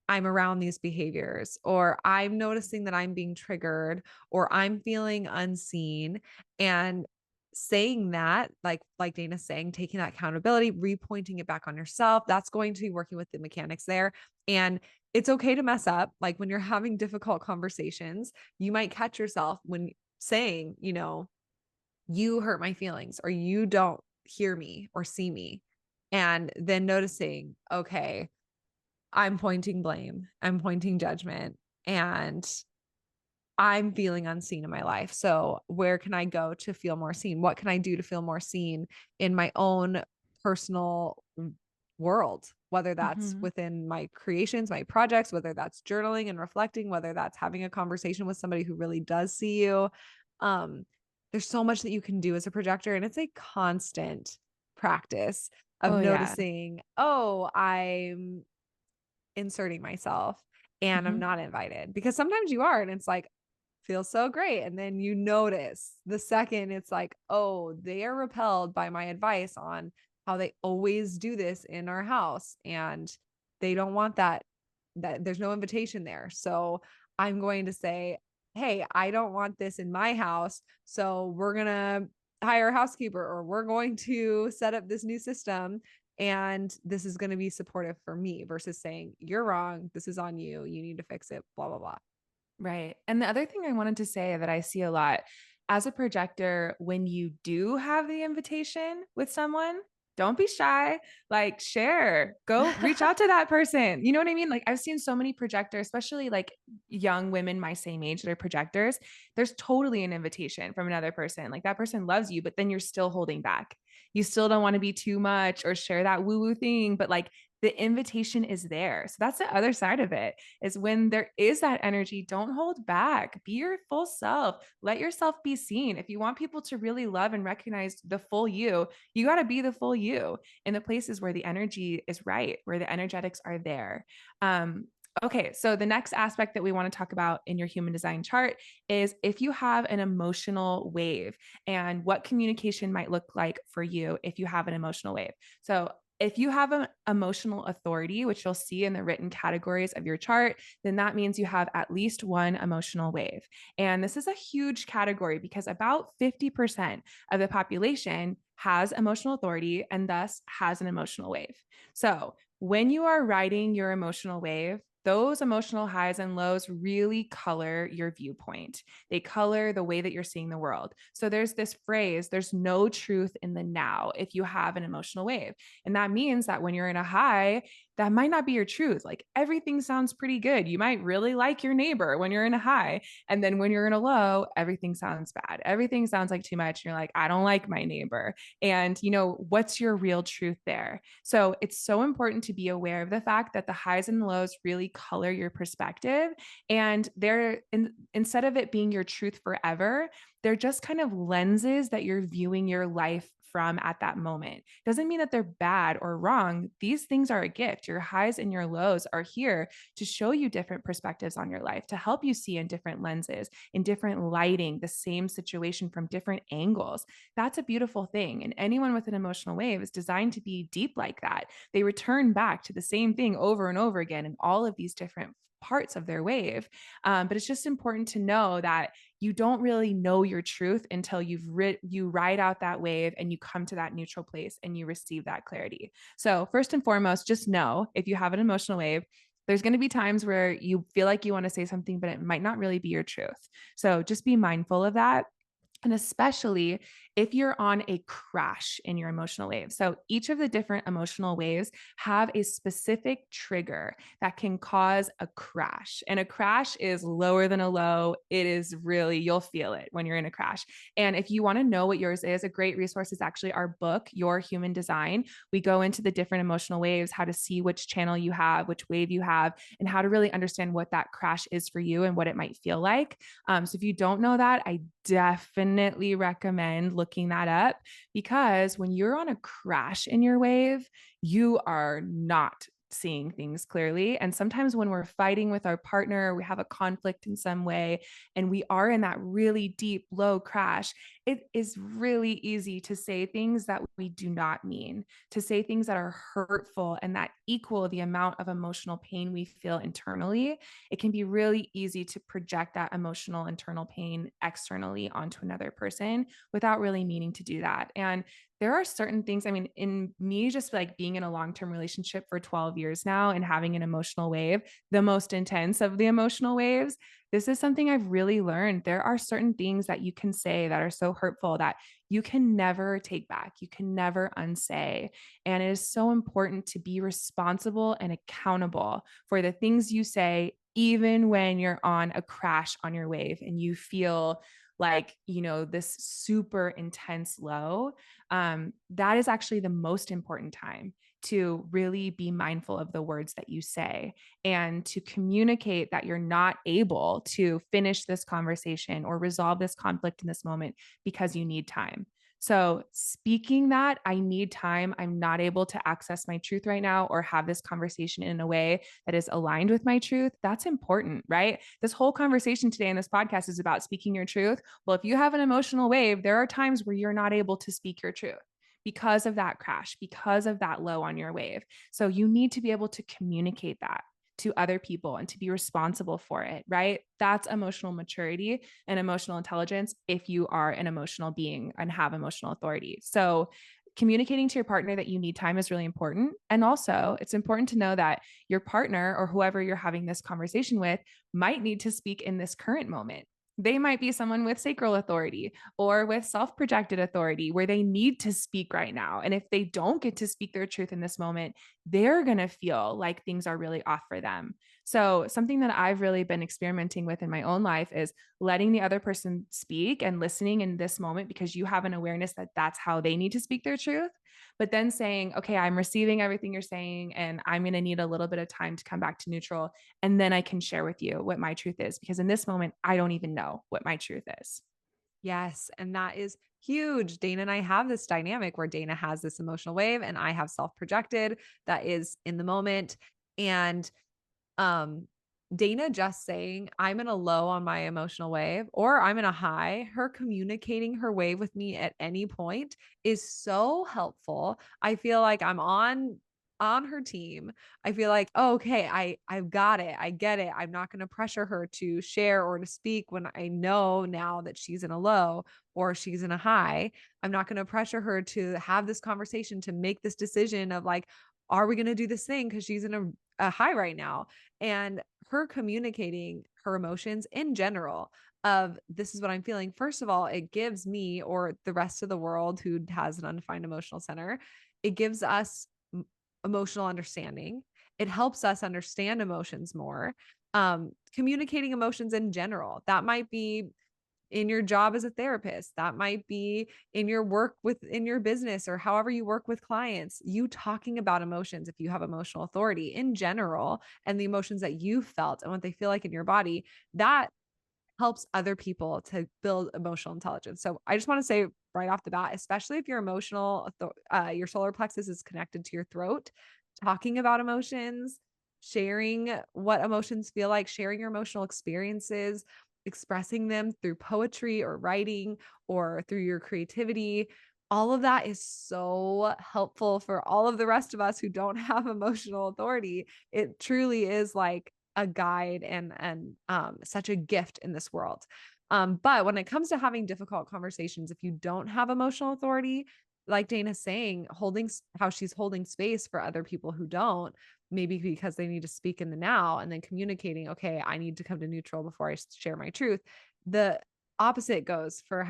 I'm around these behaviors, or I'm noticing that I'm being triggered, or I'm feeling unseen. And saying that, like Dana's saying, taking that accountability, repointing it back on yourself, that's going to be working with the mechanics there. And it's okay to mess up. Like when you're having difficult conversations, you might catch yourself when saying, you hurt my feelings, or you don't hear me or see me. And then noticing, okay, I'm pointing blame, I'm pointing judgment, and I'm feeling unseen in my life. So, where can I go to feel more seen? What can I do to feel more seen in my own personal world? Whether that's Mm-hmm. within my creations, my projects, whether that's journaling and reflecting, whether that's having a conversation with somebody who really does see you. Um, there's so much that you can do as a projector, and it's a constant practice of Oh, yeah. noticing, oh, I'm inserting myself and I'm Mm-hmm. not invited, because sometimes you are and it's like feels so great, and then you notice the second it's like, oh, they are repelled by my advice on how they always do this in our house, and they don't want that there's no invitation there. So I'm going to say, hey, I don't want this in my house, so we're going to hire a housekeeper, or we're going to set up this new system, and this is going to be supportive for me, versus saying, you're wrong, this is on you, you need to fix it, blah blah blah. Right. And the other thing I wanted to say that I see a lot as a projector, when you do have the invitation with someone, don't be shy. Like, share, go reach out to that person. You know what I mean? Like, I've seen so many projectors, especially like young women my same age that are projectors. There's totally an invitation from another person. Like, that person loves you, but then you're still holding back. You still don't want to be too much or share that woo woo thing. But like, the invitation is there. So that's the other side of it, is when there is that energy, don't hold back. Be your full self. Let yourself be seen. If you want people to really love and recognize the full you got to be the full you in the places where the energy is right, where the energetics are there. Um, Okay, so the next aspect that we want to talk about in your human design chart is if you have an emotional wave and what communication might look like for you if you have an emotional wave. So, if you have an emotional authority, which you'll see in the written categories of your chart, then that means you have at least one emotional wave. And this is a huge category because about 50% of the population has emotional authority and thus has an emotional wave. So, when you are riding your emotional wave, those emotional highs and lows really color your viewpoint. They color the way that you're seeing the world. So there's this phrase, there's no truth in the now if you have an emotional wave. And that means that when you're in a high, that might not be your truth. Like everything sounds pretty good. You might really like your neighbor when you're in a high. And then when you're in a low, everything sounds bad. Everything sounds like too much. You're like, I don't like my neighbor. And, what's your real truth there? So it's so important to be aware of the fact that the highs and the lows really color your perspective. And instead of it being your truth forever, they're just kind of lenses that you're viewing your life from at that moment. Doesn't mean that they're bad or wrong. These things are a gift. Your highs and your lows are here to show you different perspectives on your life, to help you see in different lenses, in different lighting, the same situation from different angles. That's a beautiful thing. And anyone with an emotional wave is designed to be deep like that. They return back to the same thing over and over again in all of these different parts of their wave. But it's just important to know that you don't really know your truth until you ride out that wave and you come to that neutral place and you receive that clarity. So first and foremost, just know if you have an emotional wave, there's going to be times where you feel like you want to say something, but it might not really be your truth. So just be mindful of that. And especially if you're on a crash in your emotional wave. So each of the different emotional waves have a specific trigger that can cause a crash. And a crash is lower than a low. It is really, you'll feel it when you're in a crash. And if you want to know what yours is, a great resource is actually our book, Your Human Design. We go into the different emotional waves, how to see which channel you have, which wave you have, and how to really understand what that crash is for you and what it might feel like. So if you don't know that, I definitely recommend looking that up because when you're on a crash in your wave, you are not seeing things clearly. And sometimes when we're fighting with our partner, we have a conflict in some way, and we are in that really deep, low crash, it is really easy to say things that we do not mean, to say things that are hurtful and that equal the amount of emotional pain we feel internally. It can be really easy to project that emotional internal pain externally onto another person without really meaning to do that. And there are certain things, I mean, in me just like being in a long-term relationship for 12 years now and having an emotional wave, the most intense of the emotional waves, this is something I've really learned. There are certain things that you can say that are so hurtful that you can never take back, you can never unsay. And it is so important to be responsible and accountable for the things you say, even when you're on a crash on your wave and you feel like, this super intense low. That is actually the most important time to really be mindful of the words that you say and to communicate that you're not able to finish this conversation or resolve this conflict in this moment because you need time. So, speaking that I need time, I'm not able to access my truth right now or have this conversation in a way that is aligned with my truth, that's important, right? This whole conversation today in this podcast is about speaking your truth. Well, if you have an emotional wave, there are times where you're not able to speak your truth because of that crash, because of that low on your wave. So, you need to be able to communicate that to other people and to be responsible for it, right? That's emotional maturity and emotional intelligence if you are an emotional being and have emotional authority. So, communicating to your partner that you need time is really important. And also, it's important to know that your partner or whoever you're having this conversation with might need to speak in this current moment. They might be someone with sacral authority or with self projected authority where they need to speak right now. And if they don't get to speak their truth in this moment, they're going to feel like things are really off for them. So, something that I've really been experimenting with in my own life is letting the other person speak and listening in this moment because you have an awareness that that's how they need to speak their truth. but then saying, okay, I'm receiving everything you're saying, and I'm going to need a little bit of time to come back to neutral. And then I can share with you what my truth is, because in this moment, I don't even know what my truth is. Yes, and that is huge. Dana and I have this dynamic where Dana has this emotional wave and I have self-projected that is in the moment. And um, Dana just saying, I'm in a low on my emotional wave or I'm in a high, her communicating her wave with me at any point is so helpful. I feel like I'm on her team. I feel like, oh, okay, I've got it. I get it. I'm not going to pressure her to share or to speak when I know now that she's in a low or she's in a high. I'm not going to pressure her to have this conversation to make this decision of like, are we going to do this thing because she's in a high right now? And her communicating her emotions in general of this is what I'm feeling. First of all, it gives me or the rest of the world who has an undefined emotional center, it gives us emotional understanding. It helps us understand emotions more. Communicating emotions in general. That might be in your job as a therapist. That might be in your work within your business or however you work with clients. You talking about emotions if you have emotional authority in general and the emotions that you felt and what they feel like in your body, that helps other people to build emotional intelligence. So I just want to say right off the bat, especially if your your solar plexus is connected to your throat, talking about emotions, sharing what emotions feel like, sharing your emotional experiences, expressing them through poetry or writing or through your creativity. All of that is so helpful for all of the rest of us who don't have emotional authority. It truly is like a guide and such a gift in this world. But when it comes to having difficult conversations, if you don't have emotional authority, like Dana's saying, holding how she's holding space for other people who don't, maybe because they need to speak in the now and then communicating, okay, I need to come to neutral before I share my truth. The opposite goes for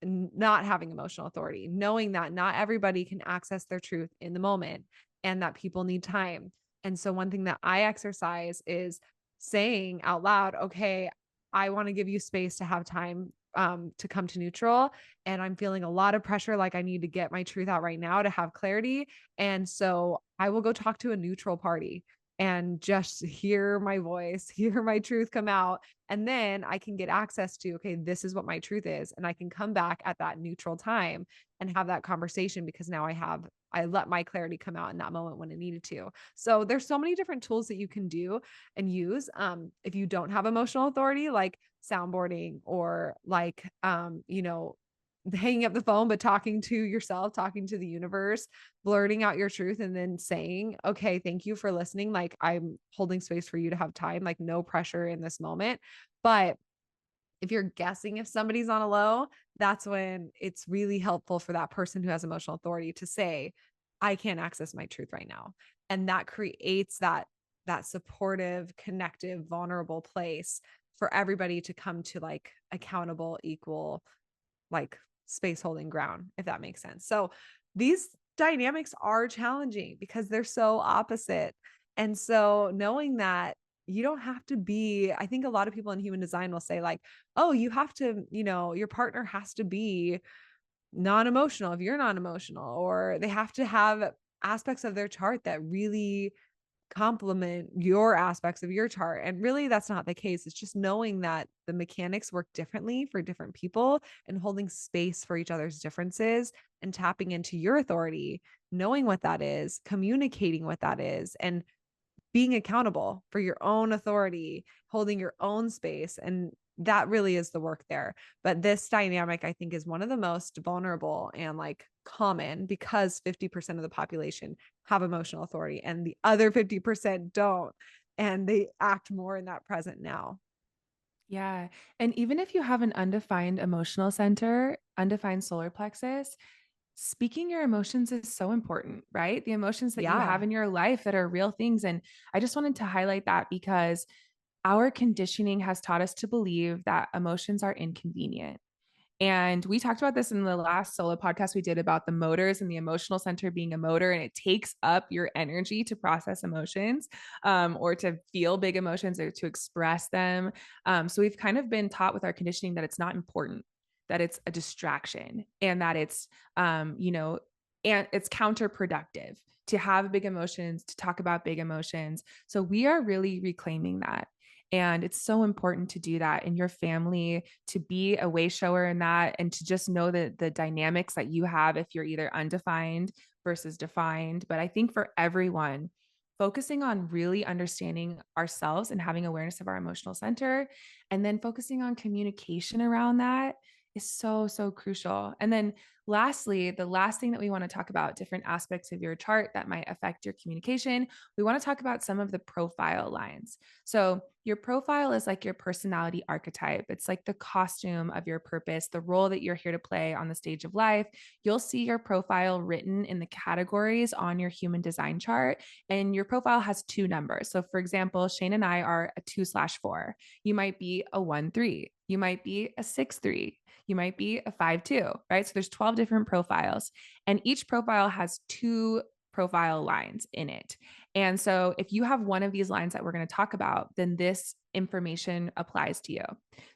not having emotional authority, knowing that not everybody can access their truth in the moment and that people need time. And so one thing that I exercise is saying out loud, okay, I want to give you space to have time to come to neutral. And I'm feeling a lot of pressure. Like I need to get my truth out right now to have clarity. And so I will go talk to a neutral party and just hear my voice, hear my truth come out. And then I can get access to, okay, this is what my truth is. And I can come back at that neutral time and have that conversation because now I let my clarity come out in that moment when it needed to. So there's so many different tools that you can do and use. If you don't have emotional authority, like soundboarding or like, hanging up the phone, but talking to yourself, talking to the universe, blurting out your truth, and then saying, okay, thank you for listening. Like I'm holding space for you to have time, like no pressure in this moment. But if you're guessing if somebody's on a low, that's when it's really helpful for that person who has emotional authority to say, I can't access my truth right now. And that creates that supportive, connective, vulnerable place for everybody to come to like accountable, equal, like space holding ground, if that makes sense. So these dynamics are challenging because they're so opposite. And so knowing that you don't have to be, I think a lot of people in human design will say, like, oh, you have to, your partner has to be non emotional if you're non emotional, or they have to have aspects of their chart that really complement your aspects of your chart. And really, that's not the case. It's just knowing that the mechanics work differently for different people and holding space for each other's differences and tapping into your authority, knowing what that is, communicating what that is, and being accountable for your own authority, holding your own space. And that really is the work there. But this dynamic, I think, is one of the most vulnerable and like common because 50% of the population have emotional authority and the other 50% don't. And they act more in that present now. Yeah. And even if you have an undefined emotional center, undefined solar plexus, speaking your emotions is so important, right? The emotions that you have Yeah. in your life that are real things. And I just wanted to highlight that because our conditioning has taught us to believe that emotions are inconvenient. And we talked about this in the last solo podcast we did about the motors and the emotional center being a motor, and it takes up your energy to process emotions or to feel big emotions or to express them. So we've kind of been taught with our conditioning that it's not important, that it's a distraction, and that it's, you know, and it's counterproductive to have big emotions, to talk about big emotions. So we are really reclaiming that. And it's so important to do that in your family, to be a way shower in that, and to just know that the dynamics that you have if you're either undefined versus defined. But I think for everyone, focusing on really understanding ourselves and having awareness of our emotional center, and then focusing on communication around that is so, so crucial. And then lastly, the last thing that we want to talk about, different aspects of your chart that might affect your communication, we want to talk about some of the profile lines. So, your profile is like your personality archetype. It's like the costume of your purpose, the role that you're here to play on the stage of life. You'll see your profile written in the categories on your human design chart, and your profile has two numbers. So, for example, Shane and I are a 2/4. You might be a 1/3. You might be a 6/3. You might be a 5/2, right? So there's 12 different profiles, and each profile has two profile lines in it. And so if you have one of these lines that we're going to talk about, then this information applies to you.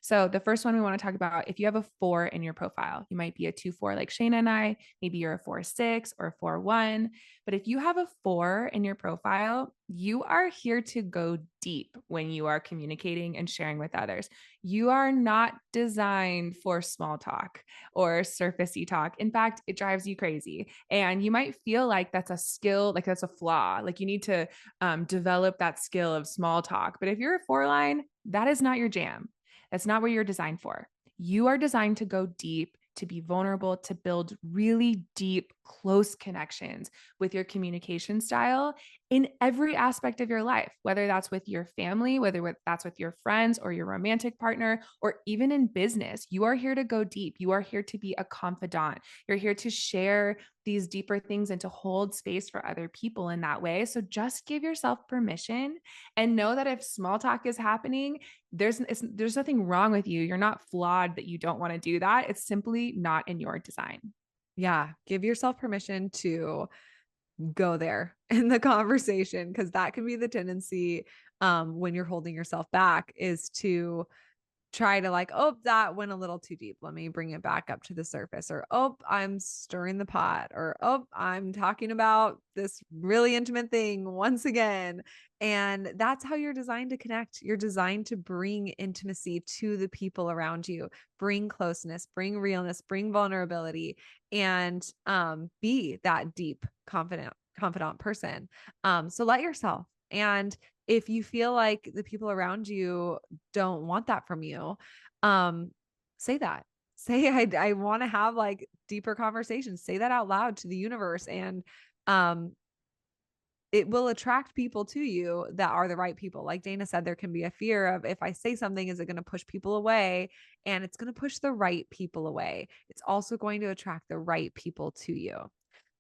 So the first one we want to talk about, if you have a 4 in your profile, you might be a 2/4 like Shayna and I, maybe you're a 4/6 or a 4/1. But if you have a 4 in your profile, you are here to go deep when you are communicating and sharing with others. You are not designed for small talk or surfacey talk. In fact, it drives you crazy. And you might feel like that's a skill, like that's a flaw. Like you need to develop that skill of small talk. But if you're a 4 line, that is not your jam. That's not what you're designed for. You are designed to go deep, to be vulnerable, to build really deep, close connections with your communication style in every aspect of your life, whether that's with your family, whether that's with your friends or your romantic partner, or even in business. You are here to go deep. You are here to be a confidant. You're here to share these deeper things and to hold space for other people in that way. So just give yourself permission and know that if small talk is happening, there's nothing wrong with you. You're not flawed that you don't want to do that. It's simply not in your design. Yeah. Give yourself permission to go there in the conversation because that can be the tendency when you're holding yourself back is to try to like, oh, that went a little too deep. Let me bring it back up to the surface. Or, oh, I'm stirring the pot. Or, oh, I'm talking about this really intimate thing once again. And that's how you're designed to connect. You're designed to bring intimacy to the people around you, bring closeness, bring realness, bring vulnerability, and be that deep, confidant person. So let yourself. And if you feel like the people around you don't want that from you, um, say that. Say, I want to have like deeper conversations. Say that out loud to the universe. And um, it will attract people to you that are the right people. Like Dana said, there can be a fear of if I say something, is it going to push people away? And it's going to push the right people away. It's also going to attract the right people to you.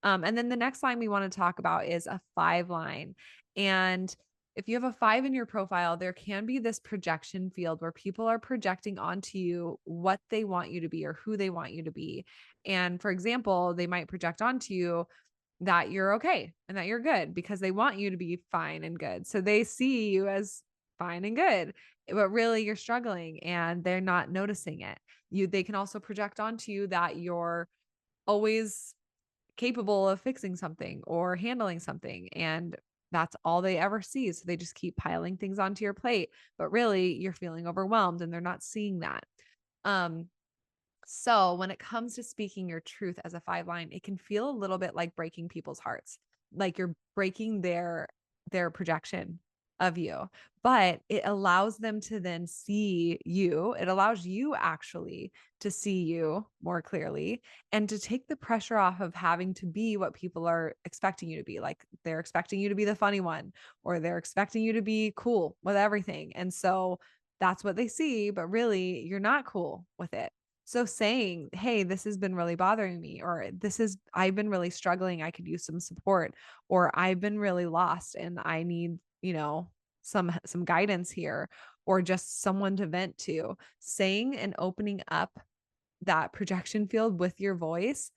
And then the next line we want to talk about is a 5 line. And if you have a 5 in your profile, there can be this projection field where people are projecting onto you what they want you to be or who they want you to be. And for example, they might project onto you that you're okay and that you're good because they want you to be fine and good. So they see you as fine and good, but really you're struggling and they're not noticing it. They can also project onto you that you're always capable of fixing something or handling something. And that's all they ever see. So they just keep piling things onto your plate, but really you're feeling overwhelmed and they're not seeing that. Um, so when it comes to speaking your truth as a 5 line, it can feel a little bit like breaking people's hearts, like you're breaking their projection of you, but it allows them to then see you. It allows you actually to see you more clearly and to take the pressure off of having to be what people are expecting you to be. Like they're expecting you to be the funny one or they're expecting you to be cool with everything. And so that's what they see, but really you're not cool with it. So saying, hey, this has been really bothering me, or I've been really struggling. I could use some support, or I've been really lost and I need, some guidance here, or just someone to vent to. Saying and opening up that projection field with your voice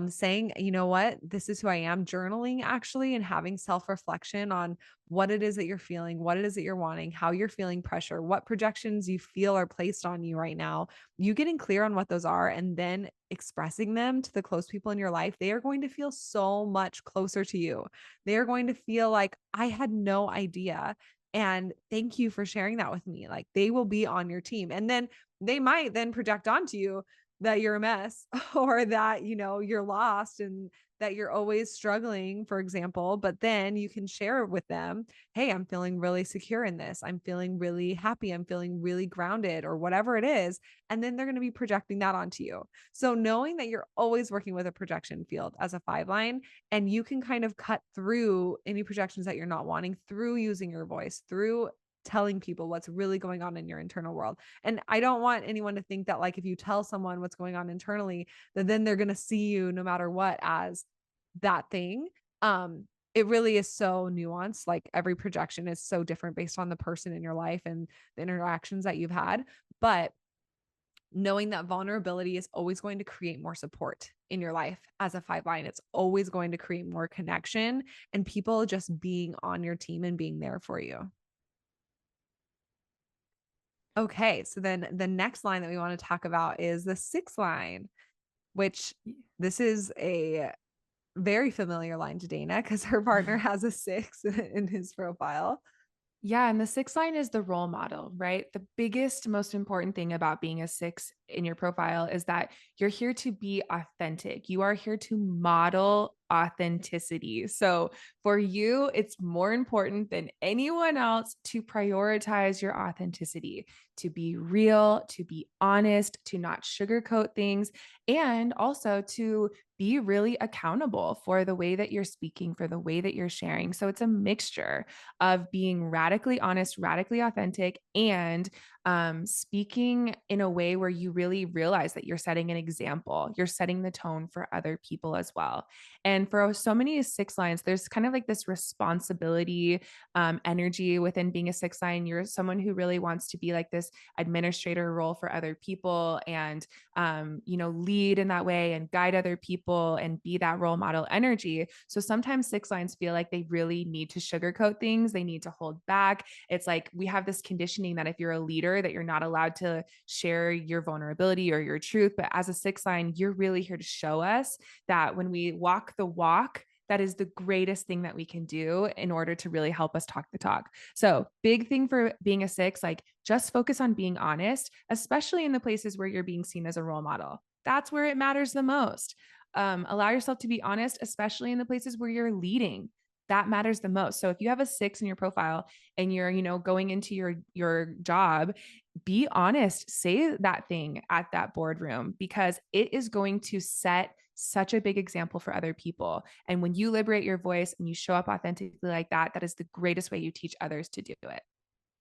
saying, you know what, this is who I am, journaling actually, and having self reflection on what it is that you're feeling, what it is that you're wanting, how you're feeling pressure, what projections you feel are placed on you right now. You getting clear on what those are and then expressing them to the close people in your life, they are going to feel so much closer to you. They are going to feel like, I had no idea. And thank you for sharing that with me. Like they will be on your team. And then they might then project onto you that you're a mess or that, you're lost and that you're always struggling, for example, but then you can share with them, hey, I'm feeling really secure in this. I'm feeling really happy. I'm feeling really grounded or whatever it is. And then they're going to be projecting that onto you. So knowing that you're always working with a projection field as a 5 line, and you can kind of cut through any projections that you're not wanting through using your voice, through telling people what's really going on in your internal world. And I don't want anyone to think that like if you tell someone what's going on internally, that then they're going to see you no matter what as that thing. It really is so nuanced. Like every projection is so different based on the person in your life and the interactions that you've had. But knowing that vulnerability is always going to create more support in your life as a 5 line, it's always going to create more connection and people just being on your team and being there for you. Okay, so then the next line that we want to talk about is the 6 line, which this is a very familiar line to Dana because her partner has a 6 in his profile. Yeah, and the 6 line is the role model, right? The biggest, most important thing about being a 6 in your profile is that you're here to be authentic. You are here to model authenticity. So for you, it's more important than anyone else to prioritize your authenticity, to be real, to be honest, to not sugarcoat things, and also to be really accountable for the way that you're speaking, for the way that you're sharing. So it's a mixture of being radically honest, radically authentic, and speaking in a way where you really realize that you're setting an example, you're setting the tone for other people as well. And for so many 6 lines, there's kind of like this responsibility energy within being a 6 line. You're someone who really wants to be like this administrator role for other people and, lead in that way and guide other people and be that role model energy. So sometimes 6 lines feel like they really need to sugarcoat things. They need to hold back. It's like we have this conditioning that if you're a leader, that you're not allowed to share your vulnerability or your truth. But as a 6 line, you're really here to show us that when we walk the walk, that is the greatest thing that we can do in order to really help us talk the talk. So, big thing for being a 6, like just focus on being honest, especially in the places where you're being seen as a role model. That's where it matters the most. Allow yourself to be honest, especially in the places where you're leading. That matters the most. So if you have a 6 in your profile and you're, going into your job, be honest, say that thing at that boardroom because it is going to set such a big example for other people. And when you liberate your voice and you show up authentically like that, that is the greatest way you teach others to do it.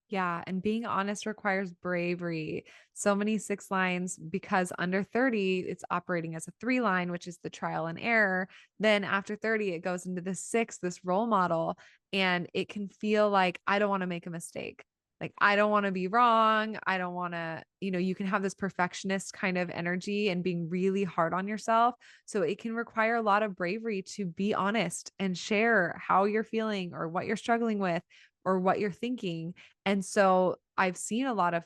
Yeah, and being honest requires bravery. So many 6 lines because under 30, it's operating as a 3 line, which is the trial and error. Then after 30, it goes into the 6, this role model, and it can feel like I don't want to make a mistake. Like I don't want to be wrong. I don't want to, you can have this perfectionist kind of energy and being really hard on yourself. So it can require a lot of bravery to be honest and share how you're feeling or what you're struggling with or what you're thinking. And so I've seen a lot of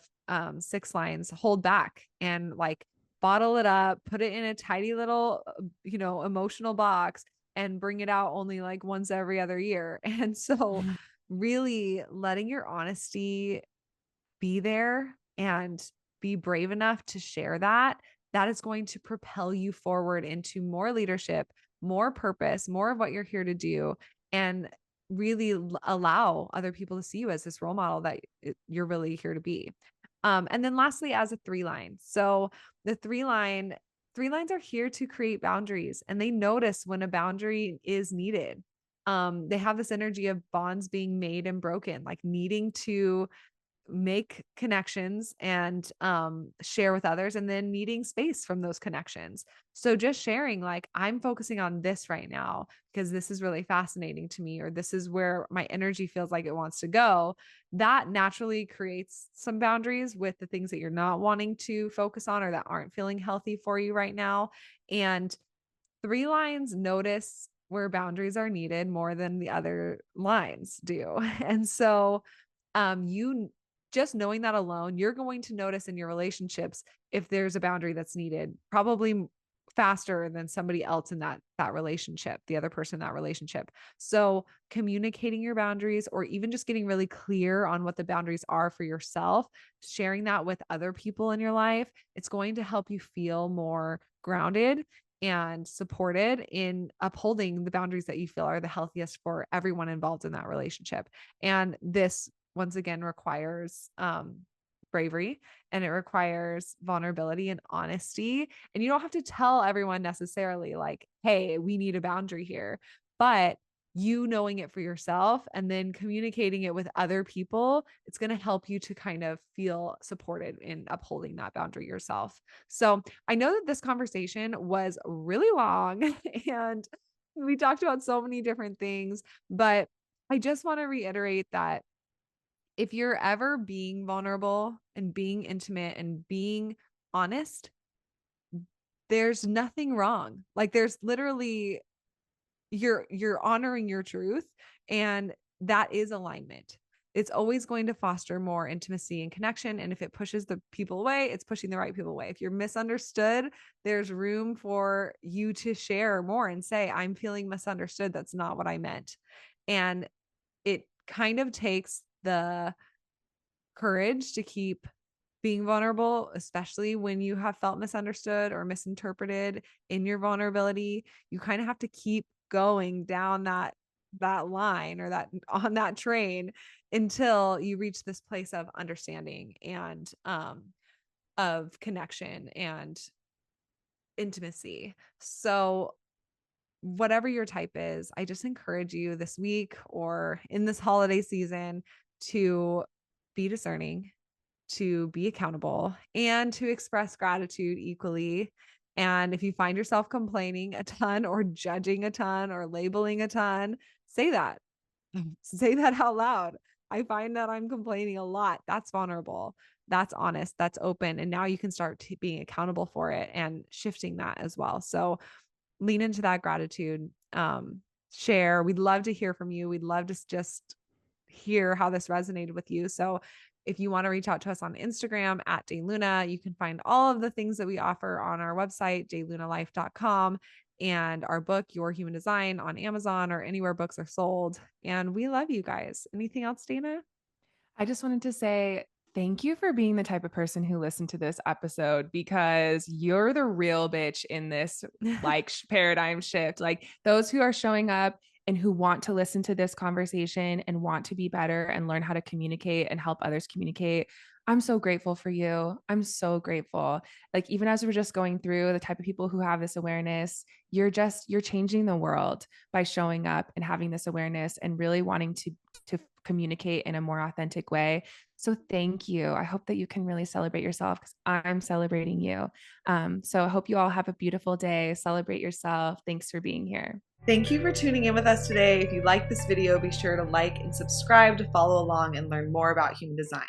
6 lines hold back and like bottle it up, put it in a tidy little, emotional box and bring it out only like once every other year. And so really letting your honesty be there and be brave enough to share that, that is going to propel you forward into more leadership, more purpose, more of what you're here to do, and really allow other people to see you as this role model that you're really here to be. And then lastly, as a 3 line. So the 3 line, 3 lines are here to create boundaries and they notice when a boundary is needed. They have this energy of bonds being made and broken, like needing to make connections and share with others and then needing space from those connections. So just sharing like I'm focusing on this right now because this is really fascinating to me or this is where my energy feels like it wants to go. That naturally creates some boundaries with the things that you're not wanting to focus on or that aren't feeling healthy for you right now. And 3 lines notice where boundaries are needed more than the other lines do. And so, you just knowing that alone, you're going to notice in your relationships if there's a boundary that's needed, probably faster than somebody else in that relationship, the other person in that relationship. So, communicating your boundaries or even just getting really clear on what the boundaries are for yourself, sharing that with other people in your life, it's going to help you feel more grounded and supported in upholding the boundaries that you feel are the healthiest for everyone involved in that relationship. And this once again requires bravery, and it requires vulnerability and honesty. And you don't have to tell everyone necessarily, like, hey, we need a boundary here. But you knowing it for yourself and then communicating it with other people, it's going to help you to kind of feel supported in upholding that boundary yourself. So I know that this conversation was really long and we talked about so many different things, but I just want to reiterate that if you're ever being vulnerable and being intimate and being honest, there's nothing wrong. Like there's literally you're honoring your truth, and that is alignment. It's always going to foster more intimacy and connection, and if it pushes the people away, it's pushing the right people away. If you're misunderstood, there's room for you to share more and say, I'm feeling misunderstood. That's not what I meant. And it kind of takes the courage to keep being vulnerable, especially when you have felt misunderstood or misinterpreted in your vulnerability. You kind of have to keep going down that line or that on that train until you reach this place of understanding and of connection and intimacy. So whatever your type is, I just encourage you this week or in this holiday season to be discerning, to be accountable, and to express gratitude equally. And if you find yourself complaining a ton or judging a ton or labeling a ton, say that. Say that out loud. I find that I'm complaining a lot. That's vulnerable. That's honest. That's open. And now you can start being accountable for it and shifting that as well. So lean into that gratitude. Share. We'd love to hear from you. We'd love to just hear how this resonated with you. So if you want to reach out to us on Instagram at DayLuna, you can find all of the things that we offer on our website, daylunalife.com, and our book, Your Human Design, on Amazon or anywhere books are sold. And we love you guys. Anything else, Dana? I just wanted to say thank you for being the type of person who listened to this episode because you're the real bitch in this paradigm shift. Like those who are showing up and who want to listen to this conversation and want to be better and learn how to communicate and help others communicate. I'm so grateful for you. I'm so grateful. Like even as we're just going through the type of people who have this awareness, you're changing the world by showing up and having this awareness and really wanting to communicate in a more authentic way. So thank you. I hope that you can really celebrate yourself because I'm celebrating you. So I hope you all have a beautiful day. Celebrate yourself. Thanks for being here. Thank you for tuning in with us today. If you like this video, be sure to like and subscribe to follow along and learn more about human design.